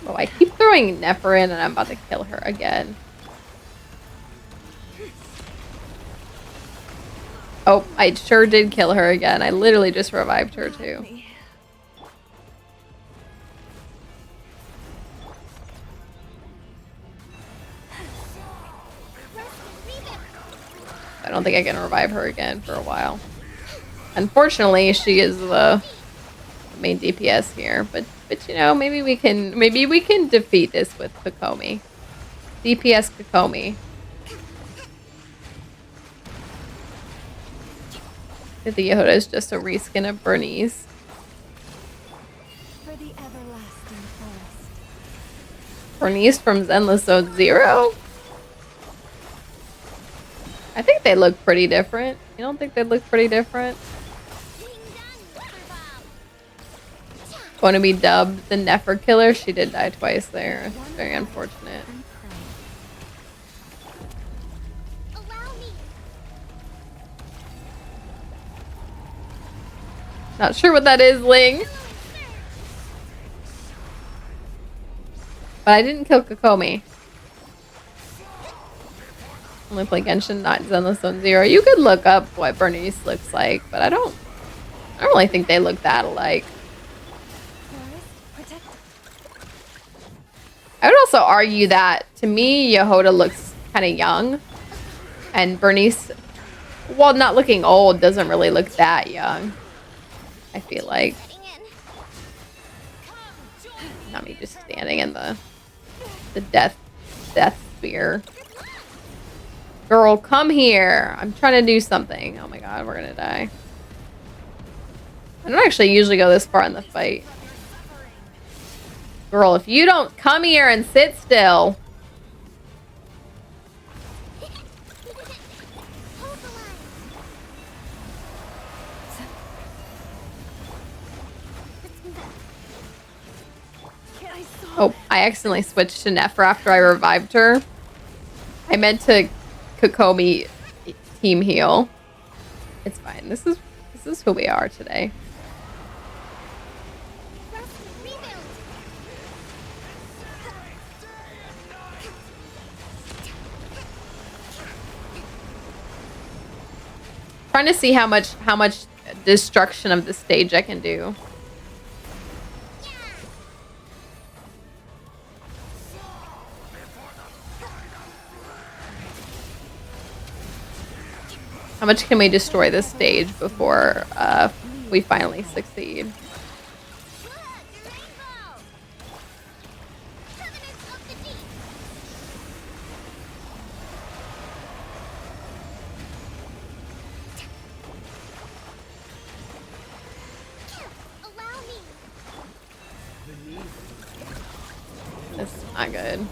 Oh, I keep throwing Nefer in and I'm about to kill her again. Oh, I sure did kill her again. I literally just revived her too. I don't think I can revive her again for a while. Unfortunately, she is the main DPS here, but you know, maybe we can defeat this with Kokomi. DPS Kokomi. The Yehoda is just a reskin of Bernice. For the everlasting forest. Bernice from Zenless Zone 0? I think they look pretty different. You don't think they look pretty different? Going to be dubbed the Nefer Killer. She did die twice there. It's very unfortunate. Allow me. Not sure what that is, Ling. But I didn't kill Kokomi. Only play Genshin, not Zenless Zone 0. You could look up what Bernice looks like, but I don't really think they look that alike. I would also argue that, to me, Yehoda looks kind of young. And Bernice, while not looking old, doesn't really look that young. I feel like. Not me just standing in the death sphere. Girl, come here. I'm trying to do something. Oh my god, we're gonna die. I don't actually usually go this far in the fight. Girl, if you don't come here and sit still. Oh, I accidentally switched to Nefer after I revived her. I meant to Kokomi team heal. It's fine. This is who we are today. Trying to see how much destruction of the stage I can do. How much can we destroy this stage before we finally succeed? Not good.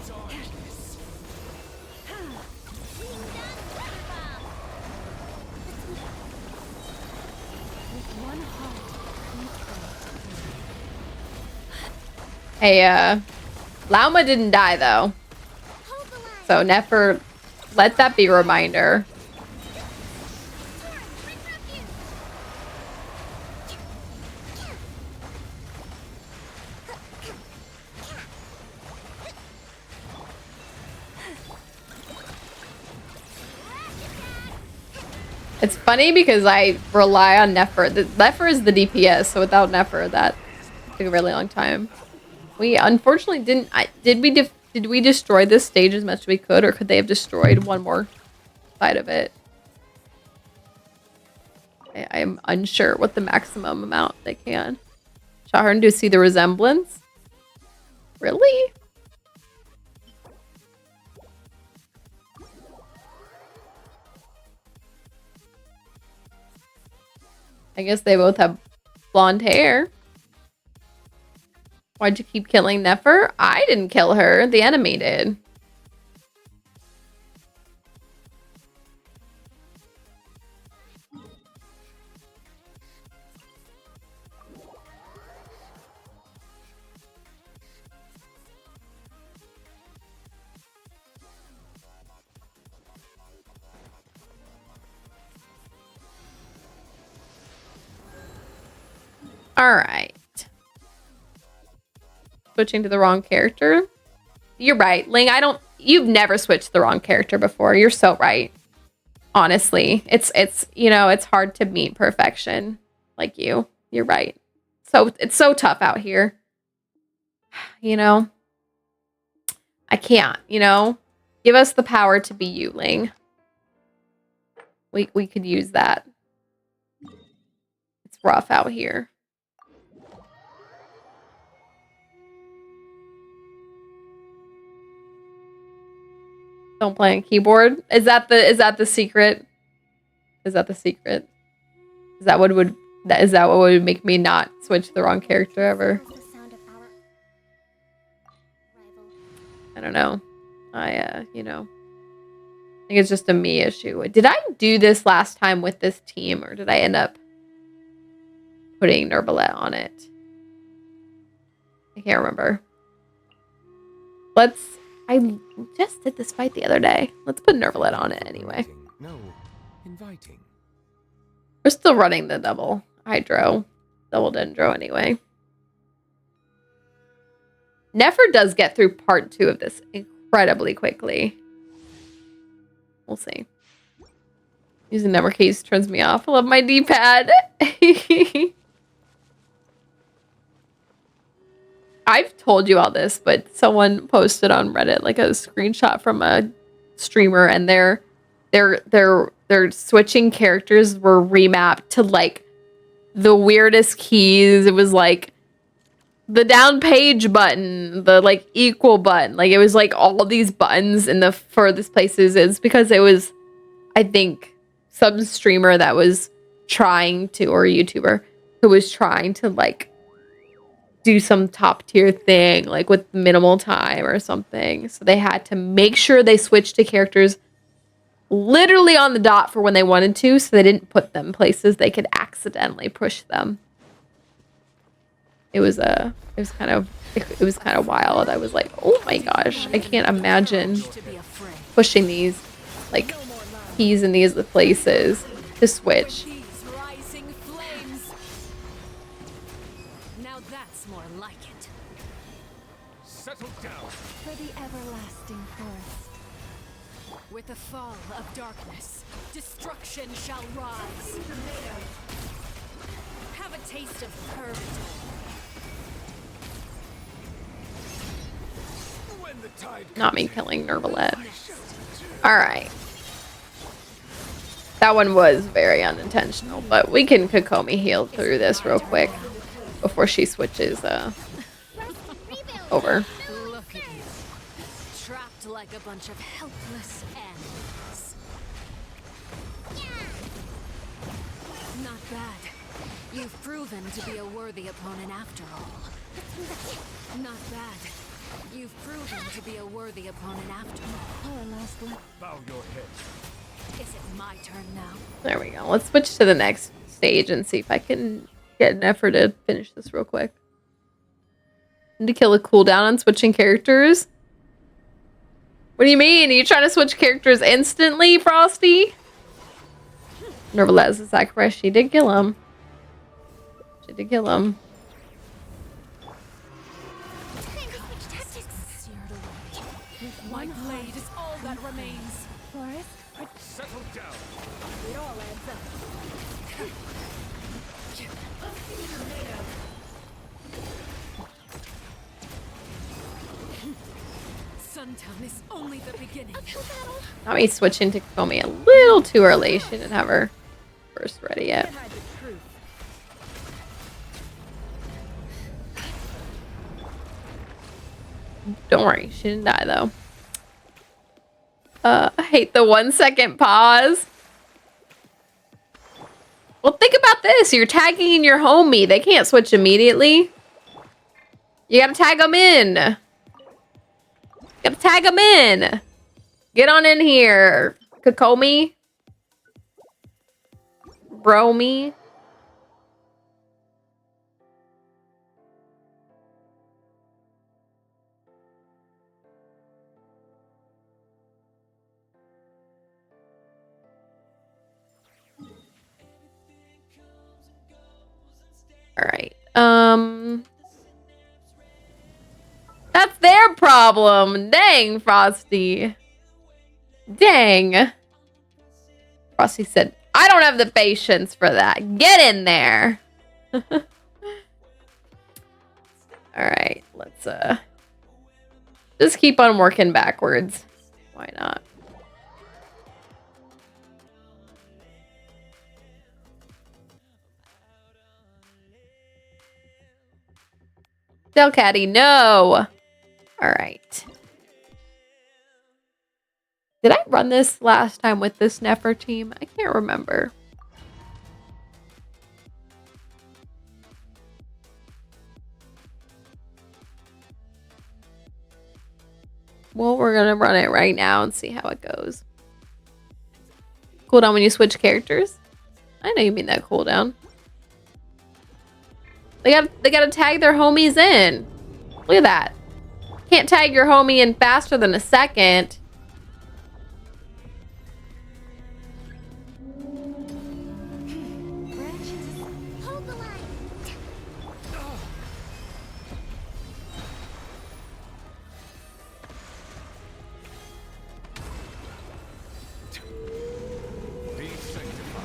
Hey, Lauma didn't die though. So Nefer, let that be a reminder. It's funny because I rely on Nefer. Nefer is the DPS, so without Nefer, that took a really long time. We unfortunately didn't. Did we destroy this stage as much as we could, or could they have destroyed one more side of it? I am unsure what the maximum amount they can. Shaharn, do you see the resemblance? Really? I guess they both have blonde hair. Why'd you keep killing Nefer? I didn't kill her. The enemy did. All right. Switching to the wrong character. You're right, Ling. You've never switched the wrong character before. You're so right. Honestly, it's you know, it's hard to meet perfection like you. You're right. So it's so tough out here. You know, I can't, you know, give us the power to be you, Ling. We could use that. It's rough out here. Don't play on keyboard. Is that the secret? Is that the secret? Is that what would make me not switch the wrong character ever? I don't know. You know, I think it's just a me issue. Did I do this last time with this team, or did I end up putting Nerbalette on it? I can't remember. I just did this fight the other day. Let's put Nerbalette on it anyway. No, inviting. We're still running the double dendro anyway. Nefer does get through part 2 of this incredibly quickly. We'll see. Using number keys turns me off. I love my D-pad. I've told you all this, but someone posted on Reddit like a screenshot from a streamer, and their switching characters were remapped to like the weirdest keys. It was like the down page button, the like equal button. Like it was like all these buttons in the furthest places. It's because it was, I think, some streamer that was trying to, or a YouTuber who was trying to like do some top tier thing like with minimal time or something. So they had to make sure they switched to characters literally on the dot for when they wanted to, so they didn't put them places they could accidentally push them. It was kind of wild. I was like, oh my gosh, I can't imagine pushing these like keys in these places to switch. Now that's more like it. Settle down. For the everlasting forest. With the fall of darkness, destruction shall rise. Have a taste of purgatory. When the tide Not me killing Nerbalette. Alright. That one was very unintentional, but we can Kokomi heal through this real quick before she switches over. Look at you. Trapped like a bunch of helpless animals. Not bad. You've proven to be a worthy opponent after all. Not bad. You've proven to be a worthy opponent after all. Our last one. Bow your head. Is it my turn now? There we go. Let's switch to the next stage and see if I can get an effort to finish this real quick. Need to kill a cooldown on switching characters. What do you mean? Are you trying to switch characters instantly, Frosty? Nervalez the sacrifice. She did kill him. She did kill him. Seared away. My blade is all that remains. Forest. Settle down. It all adds up. Suntown is only the beginning. Not me switching to Komi a little too early. She didn't have her first ready yet. Hide the truth. Don't worry, she didn't die though. I hate the 1 second pause. Well, think about this. You're tagging your homie. They can't switch immediately. You gotta tag them in. Gotta tag them in. Get on in here. Kokomi. Bromi. All right. That's their problem. Dang, Frosty. Dang. Frosty said, I don't have the patience for that. Get in there. All right. Let's just keep on working backwards. Why not? Delcatty, no. All right. Did I run this last time with this Nefer team? I can't remember. Well, we're going to run it right now and see how it goes. Cooldown when you switch characters? I know you mean that cooldown. They gotta tag their homies in. Look at that. Can't tag your homie in faster than a second. Hold the line. Be sanctified.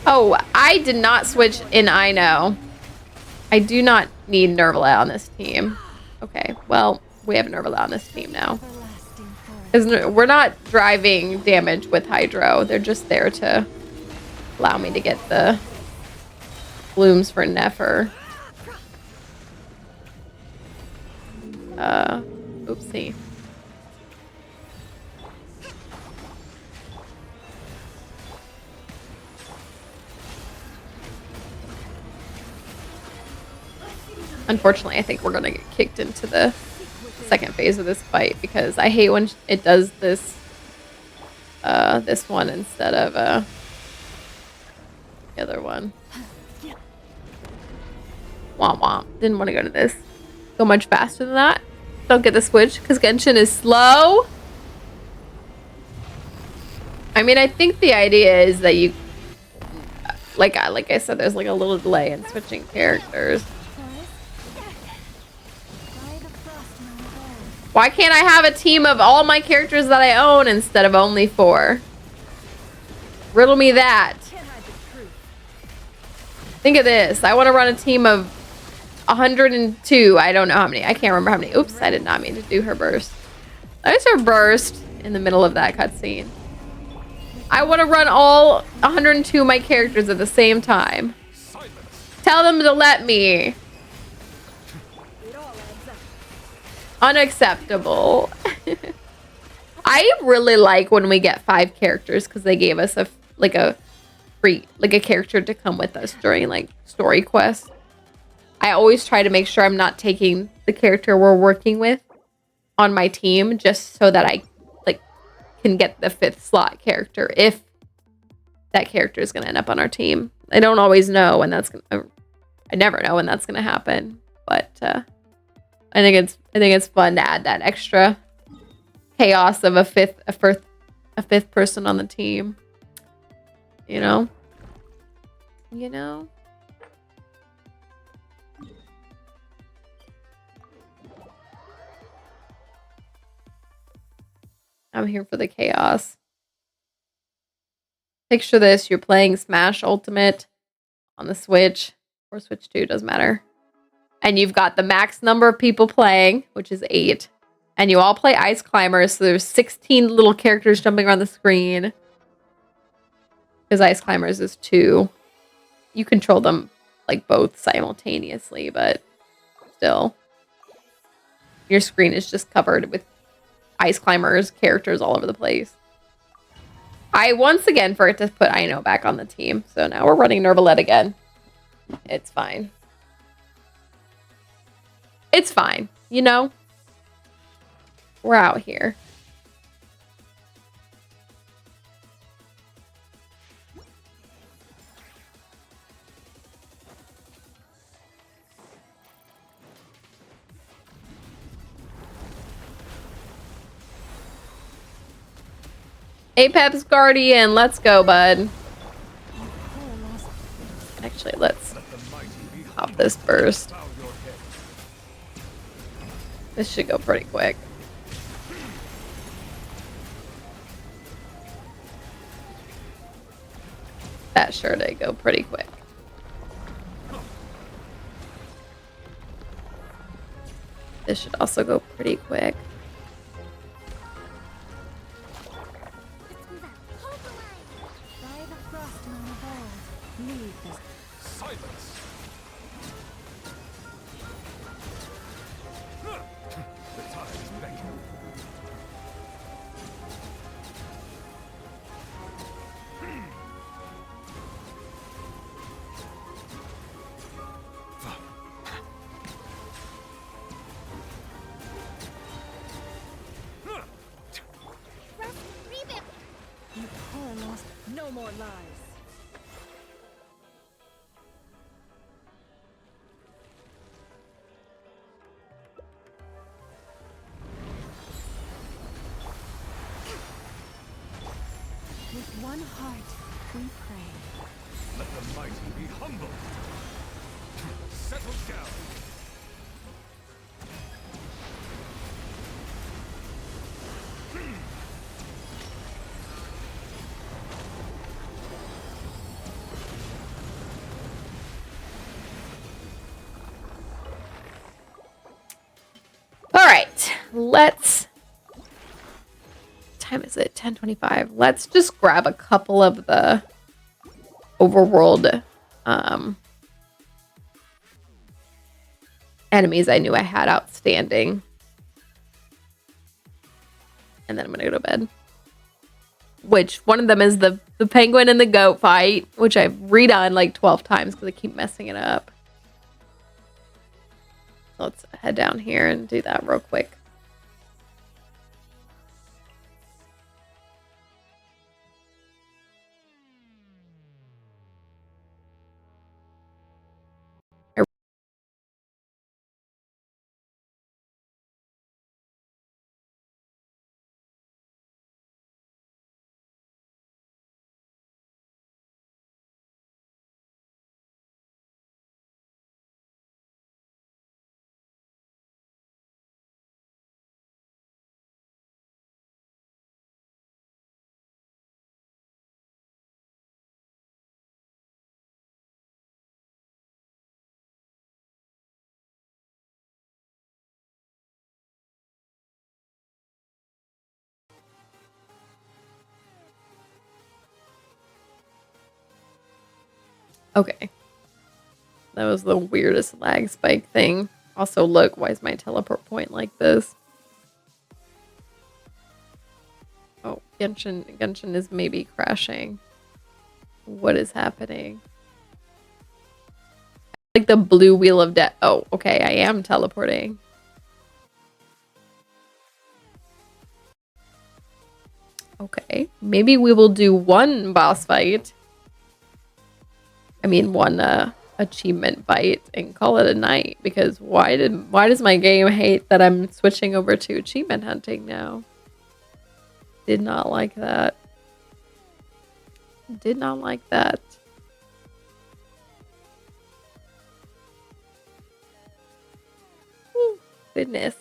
Oh, I did not switch in I know. I do not need Nervala on this team. Okay, well, we have Nervala on this team now. Everlasting forest. Because we're not driving damage with Hydro. They're just there to allow me to get the blooms for Nefer. Oopsie. Unfortunately, I think we're gonna get kicked into the second phase of this fight because I hate when it does this this one instead of the other one. Womp womp. Didn't want to go to this. Go much faster than that. Don't get the switch because Genshin is slow. I mean, I think the idea is that you like I said, there's like a little delay in switching characters. Why can't I have a team of all my characters that I own instead of only 4? Riddle me that. Think of this. I want to run a team of 102. I don't know how many. I can't remember how many. Oops, I did not mean to do her burst. There's her burst in the middle of that cutscene. I want to run all 102 of my characters at the same time. Silence. Tell them to let me. Unacceptable. I really like when we get 5 characters because they gave us a character to come with us during like story quests. I always try to make sure I'm not taking the character we're working with on my team just so that I like can get the 5th slot character if that character is going to end up on our team. I don't always know when that's going to, I never know when that's going to happen, but I think it's fun to add that extra chaos of a fifth person on the team. You know? I'm here for the chaos. Picture this, you're playing Smash Ultimate on the Switch, or Switch 2, doesn't matter. And you've got the max number of people playing, which is 8. And you all play Ice Climbers, so there's 16 little characters jumping around the screen. Because Ice Climbers is 2. You control them, like, both simultaneously, but still. Your screen is just covered with Ice Climbers characters all over the place. I once again forgot to put Aino back on the team, so now we're running Nervalette again. It's fine. It's fine, you know? We're out here. Apep's Guardian, let's go, bud. Actually, let's pop this burst. This should go pretty quick. That sure did go pretty quick. This should also go pretty quick. No more lies. With one heart, we pray. Let the mighty be humble. Settle down. All right, let's. What time is it? 10:25. Let's just grab a couple of the overworld enemies I knew I had outstanding, and then I'm gonna go to bed. Which one of them is the penguin and the goat fight, which I've redone like 12 times because I keep messing it up. Let's head down here and do that real quick. Okay. That was the weirdest lag spike thing. Also, look, why is my teleport point like this? Oh, Genshin is maybe crashing. What is happening? Like the blue wheel of death. Oh, okay, I am teleporting. Okay, maybe we will do one boss fight. I mean, one achievement fight and call it a night. Because why does my game hate that I'm switching over to achievement hunting now? Did not like that. Did not like that. Ooh, goodness.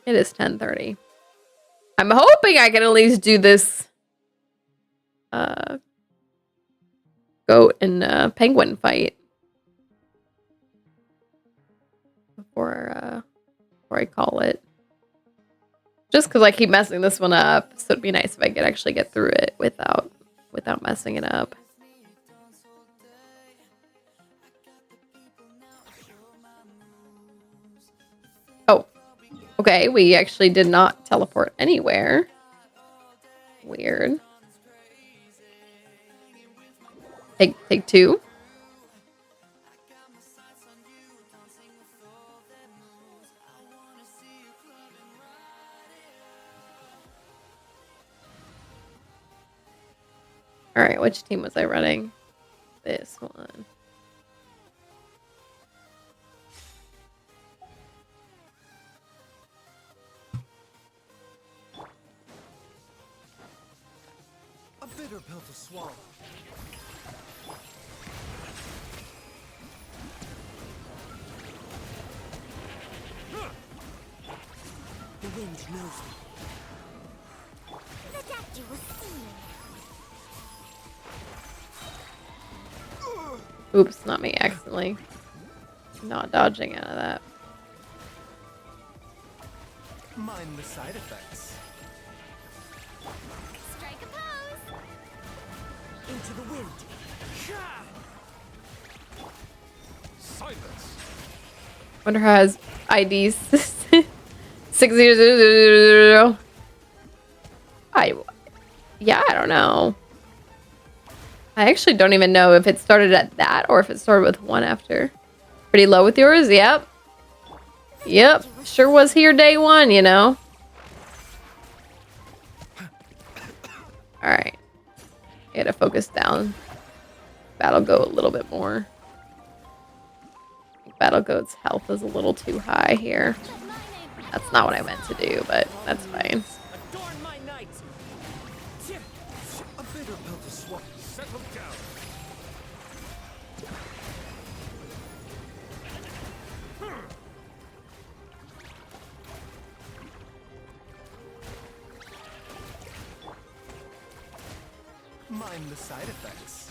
It is 10:30. I'm hoping I can at least do this goat and penguin fight before I call it. Just because I keep messing this one up, so it'd be nice if I could actually get through it without messing it up. Oh, okay. We actually did not teleport anywhere. Weird. Take two. All right, which team was I running? This one. A bitter pill to swallow. The wind knows me. The doctor will see. Oops, not me. Accidentally not dodging out of that. Mind the side effects. Strike a pose. Into the wind. Silence. Wonder how his ID's 6000. Yeah, I don't know. I actually don't even know if it started at that or if it started with one after. Pretty low with yours? Yep. Yep. Sure was here day one, you know. Alright. Gotta focus down. Battle Goat a little bit more. I think Battle Goat's health is a little too high here. That's not what I meant to do, but that's fine. Adorn my night. A bitter pill to swallow. Settle down. Mind the side effects.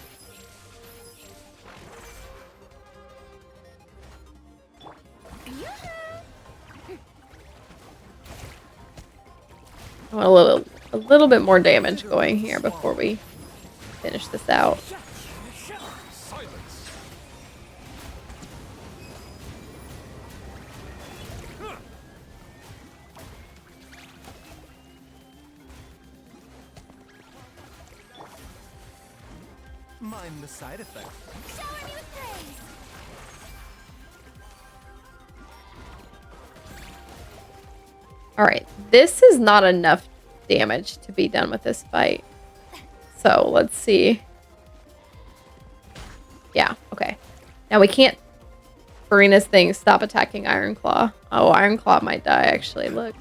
I want a little bit more damage going here before we finish this out. Silence. Mind the side effects. Shower me with praise. Alright, this is not enough damage to be done with this fight. So, let's see. Yeah, okay. Now we can't, Farina's thing, stop attacking Iron Claw. Oh, Iron Claw might die, actually. Look.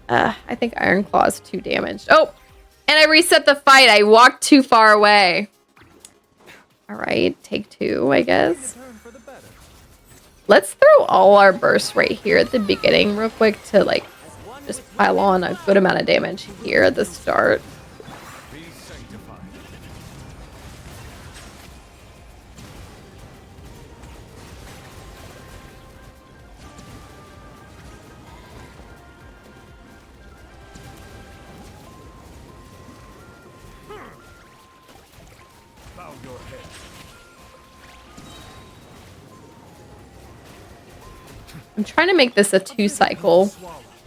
I think Iron Claw is too damaged. Oh! And I reset the fight. I walked too far away. Alright, take two, I guess. For the better. Let's throw all our bursts right here at the beginning real quick to, like, just pile on a good amount of damage here at the start. Be sanctified. Bow your head. I'm trying to make this a 2-cycle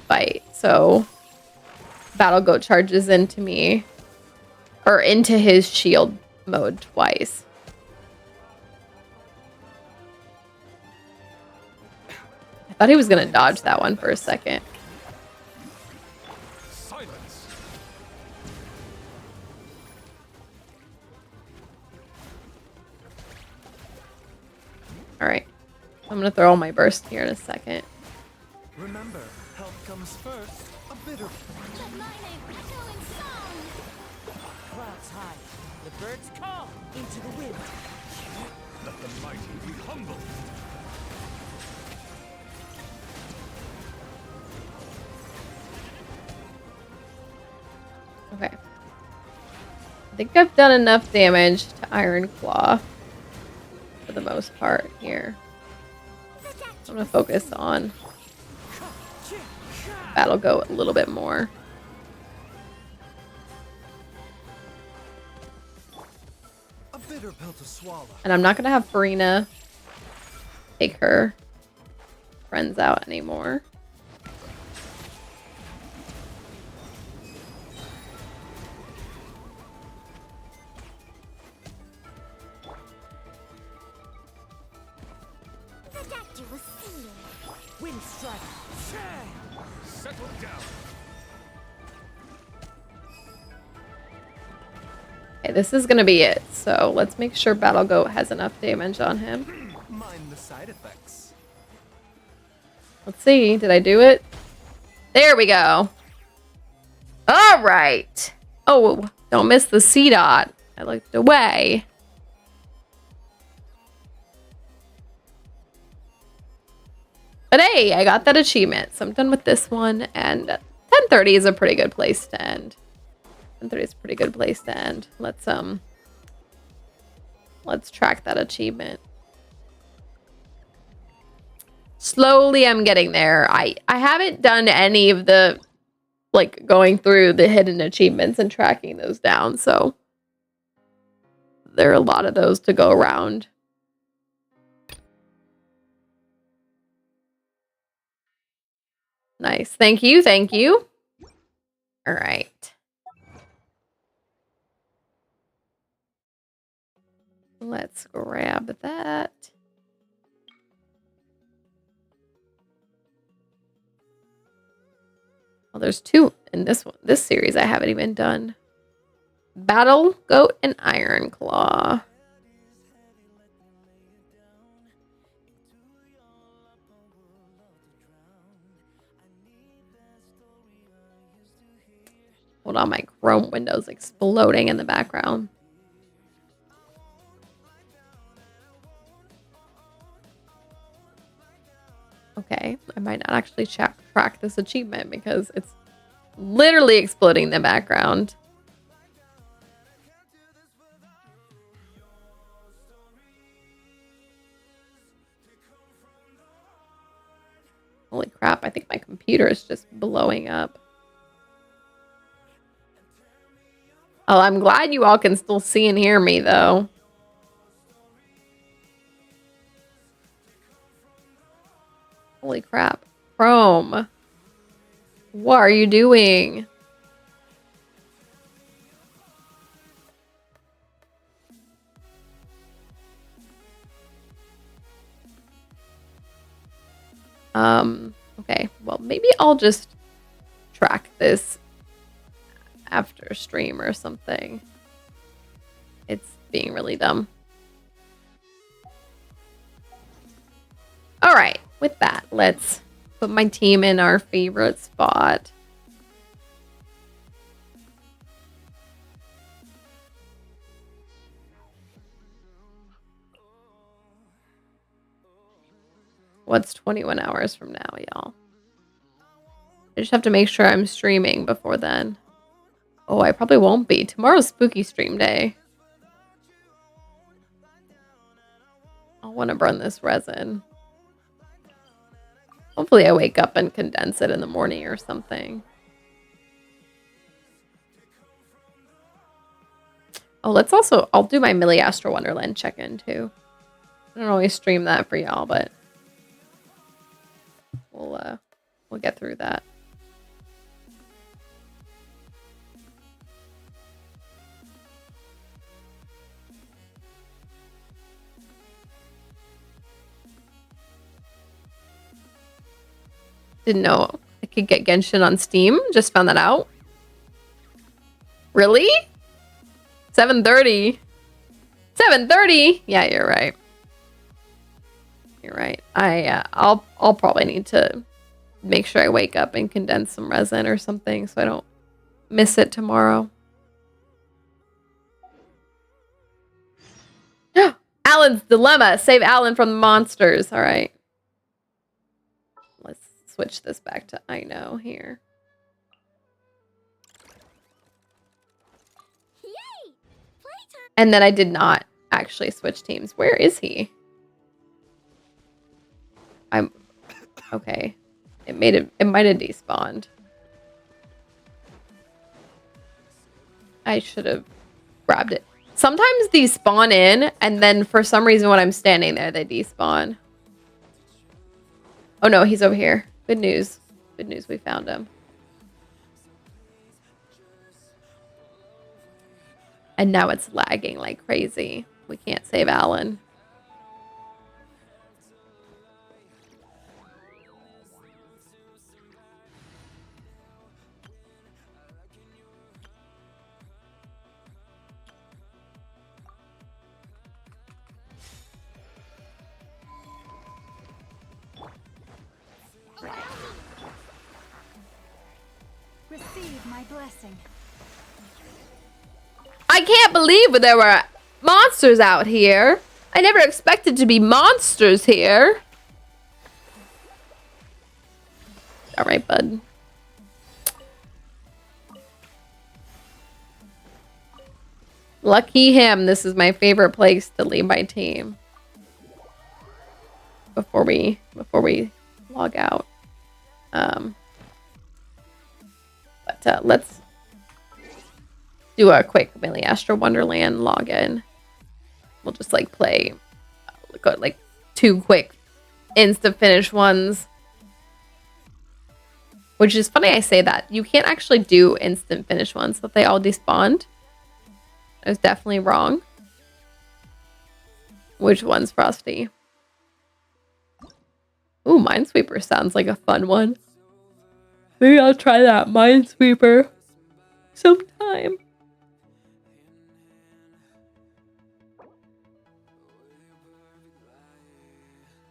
fight, so Battle Goat charges into me, or into his shield mode twice. I thought he was gonna dodge that one for a second. Silence. Alright. I'm gonna throw all my burst here in a second. Remember, health comes first. A bitter. Let my name echo in song. Clouds high, the birds call into the wind. Let the mighty be humble. Okay. I think I've done enough damage to Iron Claw for the most part here. I'm gonna focus on Battle Goat a little bit more. A bitter pill to swallow. And I'm not gonna have Farina take her friends out anymore. The doctor will see you. Wind strike. Settle down. Okay, this is gonna be it. So let's make sure Battle Goat has enough damage on him. Mind the side effects. Let's see. Did I do it? There we go. All right. Oh, don't miss the C dot. I looked away. But hey, I got that achievement. So I'm done with this one. And 10:30 is a pretty good place to end. 10:30 is a pretty good place to end. Let's track that achievement. Slowly I'm getting there. I haven't done any of the like going through the hidden achievements and tracking those down, so there are a lot of those to go around. Nice. Thank you. Thank you. All right. Let's grab that. Well, there's two in this one. This series I haven't even done. Battle Goat and Iron Claw. Hold on, my Chrome window's exploding in the background. Okay, I might not actually track this achievement because it's literally exploding in the background. Holy crap, I think my computer is just blowing up. Oh, I'm glad you all can still see and hear me, though. Holy crap. Chrome. What are you doing? Okay. Well, maybe I'll just track this after stream or something. It's being really dumb. All right. With that, let's put my team in our favorite spot. What's 21 hours from now, y'all? I just have to make sure I'm streaming before then. Oh, I probably won't be. Tomorrow's spooky stream day. I'll want to burn this resin. Hopefully I wake up and condense it in the morning or something. Oh, I'll do my Millie Astro Wonderland check-in too. I don't always stream that for y'all, but we'll get through that. Didn't know I could get Genshin on Steam. Just found that out. Really? 7:30. 7:30? Yeah, you're right. You're right. I'll probably need to make sure I wake up and condense some resin or something so I don't miss it tomorrow. Alan's dilemma. Save Alan from the monsters. All right. Let's switch this back to I know here. Yay! Playtime! And then I did not actually switch teams. Where is he? I'm okay. It might have despawned. I should have grabbed it. Sometimes these spawn in, and then for some reason when I'm standing there, they despawn. Oh no, he's over here. Good news. Good news, we found him. And now it's lagging like crazy. We can't save Alan. Receive my blessing. I can't believe there were monsters out here. I never expected to be monsters here. All right, bud. Lucky him. This is my favorite place to leave my team. Before we log out. But let's do a quick Millie Astro Wonderland login. We'll just like play like 2 quick insta finish ones. Which is funny I say that. You can't actually do instant finish ones, but they all despawned. I was definitely wrong. Which one's Frosty? Ooh, Minesweeper sounds like a fun one. Maybe I'll try that Minesweeper sometime.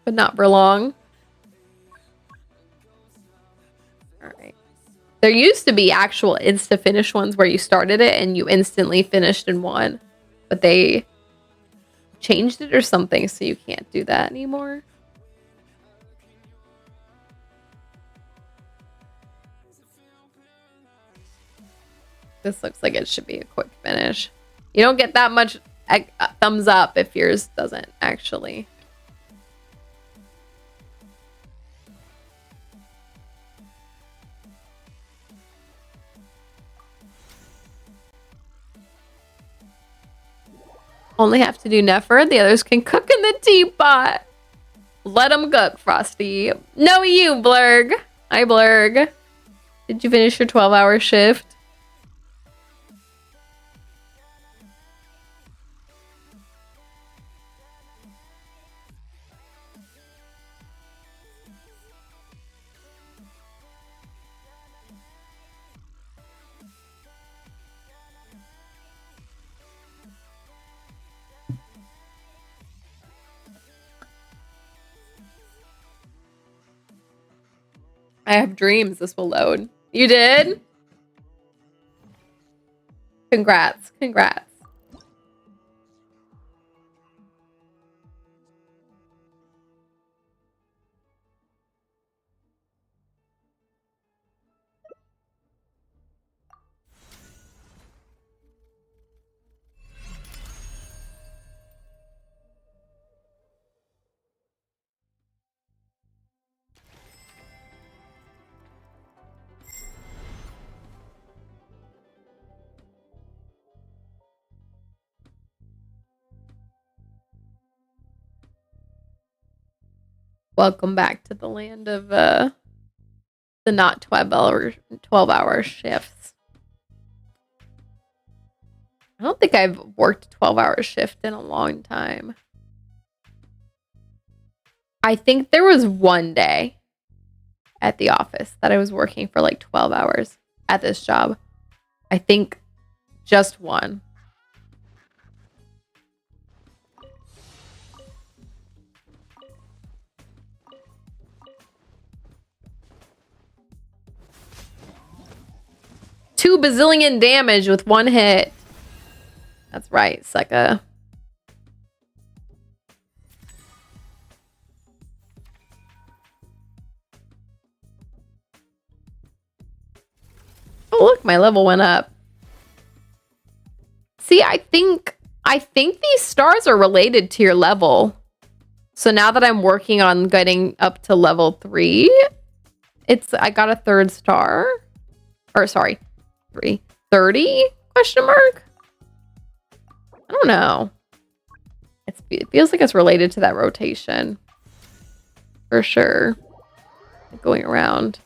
But not for long. Alright. There used to be actual insta-finish ones where you started it and you instantly finished and won. But they changed it or something, so you can't do that anymore. This looks like it should be a quick finish. You don't get that much thumbs up if yours doesn't actually. Only have to do Nefer. The others can cook in the teapot. Let them cook, Frosty. No, you, Blurg. Hi, Blurg. Did you finish your 12-hour shift? I have dreams this will load. You did? Congrats. Congrats. Welcome back to the land of the not 12-hour shifts. I don't think I've worked a 12-hour shift in a long time. I think there was one day at the office that I was working for like 12 hours at this job. I think just one. 2 bazillion damage with 1 hit. That's right, sucker. Oh, look, my level went up. See, I think these stars are related to your level. So now that I'm working on getting up to level 3, I got a 3rd star. Or sorry, 30 question mark? I don't know. It feels like it's related to that rotation. For sure. Going around.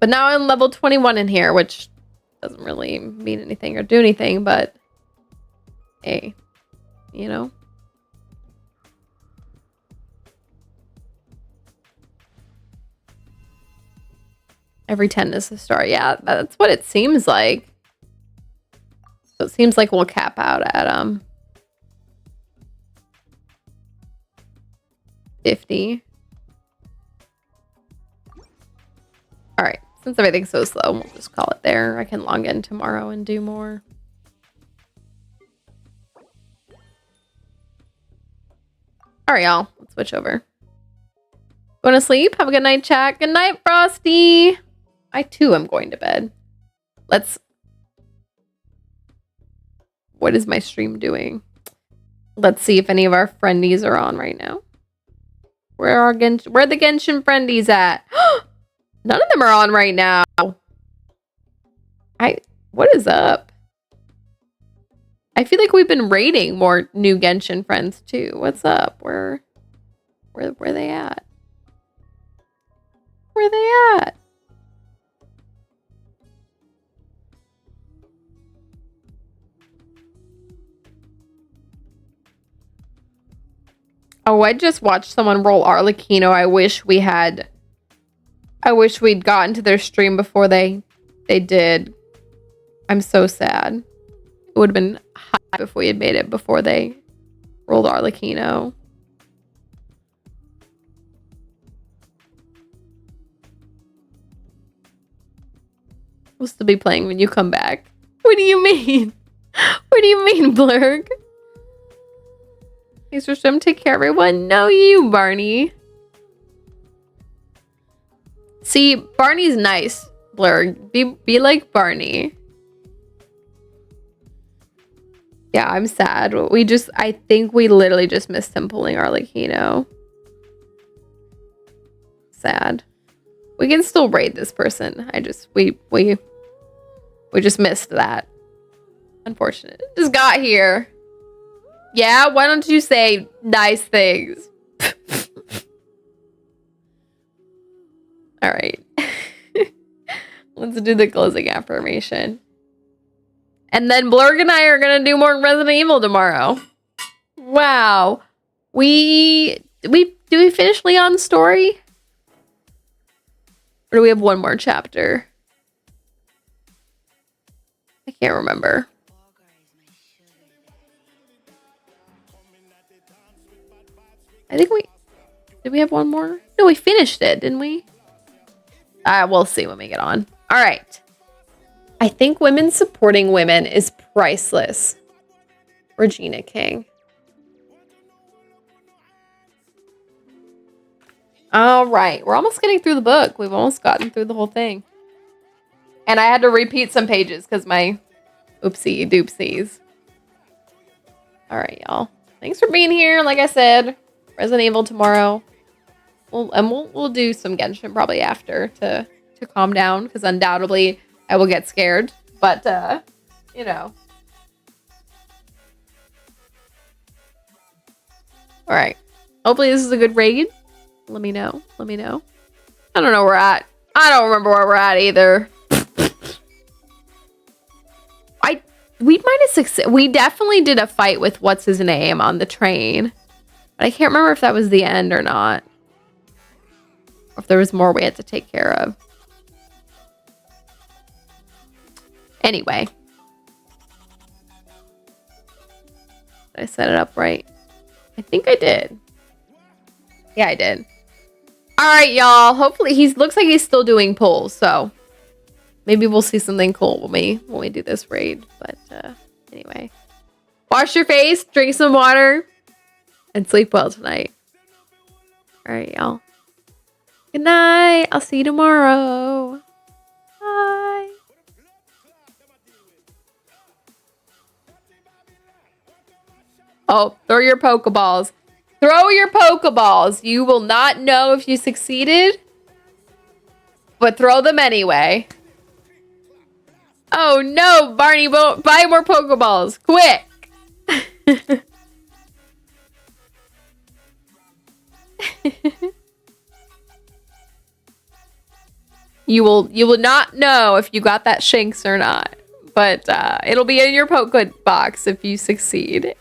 But now I'm level 21 in here, which doesn't really mean anything or do anything, but hey, you know? Every 10 is a star. Yeah, that's what it seems like. So it seems like we'll cap out at 50. All right. Since everything's so slow, we'll just call it there. I can log in tomorrow and do more. All right, y'all. Let's switch over. Going to sleep? Have a good night, chat. Good night, Frosty. I, too, am going to bed. What is my stream doing? Let's see if any of our friendies are on right now. Where are the Genshin friendies at? None of them are on right now. What is up? I feel like we've been raiding more new Genshin friends too. What's up? Where they at? Where they at? Oh, I just watched someone roll Arlecchino. I wish we'd gotten to their stream before they did. I'm so sad. It would have been hype if we had made it before they rolled Arlecchino. We'll still be playing when you come back. What do you mean? What do you mean, Blurg? Thanks for stream. Take care, everyone. No, you, Barney. See, Barney's nice, Blurg. Be like Barney. Yeah, I'm sad. I think we literally just missed him pulling Arlecchino. Sad. We can still raid this person. We just missed that. Unfortunate. Just got here. Yeah, why don't you say nice things? All right. Let's do the closing affirmation. And then Blurg and I are going to do more Resident Evil tomorrow. Wow. Do we finish Leon's story? Or do we have one more chapter? I can't remember. I think did we have one more? No, we finished it, didn't we? We'll see when we get on. All right. I think women supporting women is priceless. Regina King. All right. We're almost getting through the book. We've almost gotten through the whole thing. And I had to repeat some pages because my oopsie doopsies. All right, y'all. Thanks for being here. Like I said, Resident Evil tomorrow. We'll do some Genshin probably after to calm down because undoubtedly I will get scared. But you know. All right. Hopefully this is a good raid. Let me know. Let me know. I don't know where we're at. I don't remember where we're at either. We might have succeeded. We definitely did a fight with what's his name on the train. But I can't remember if that was the end or not. Or if there was more we had to take care of. Anyway. Did I set it up right? I think I did. Yeah, I did. All right, y'all. Hopefully looks like he's still doing pulls, so maybe we'll see something cool when we do this raid. But anyway, wash your face, drink some water, and sleep well tonight. All right, y'all. Good night. I'll see you tomorrow. Bye. Oh, throw your Pokeballs. Throw your Pokeballs. You will not know if you succeeded, but throw them anyway. Oh no, Barney, buy more Pokeballs. Quick. You will not know if you got that Shanks or not, but it'll be in your Poke box if you succeed.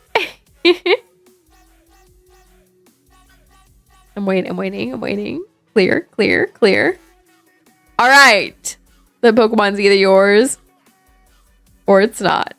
I'm waiting. Clear. All right. The Pokemon's either yours or it's not.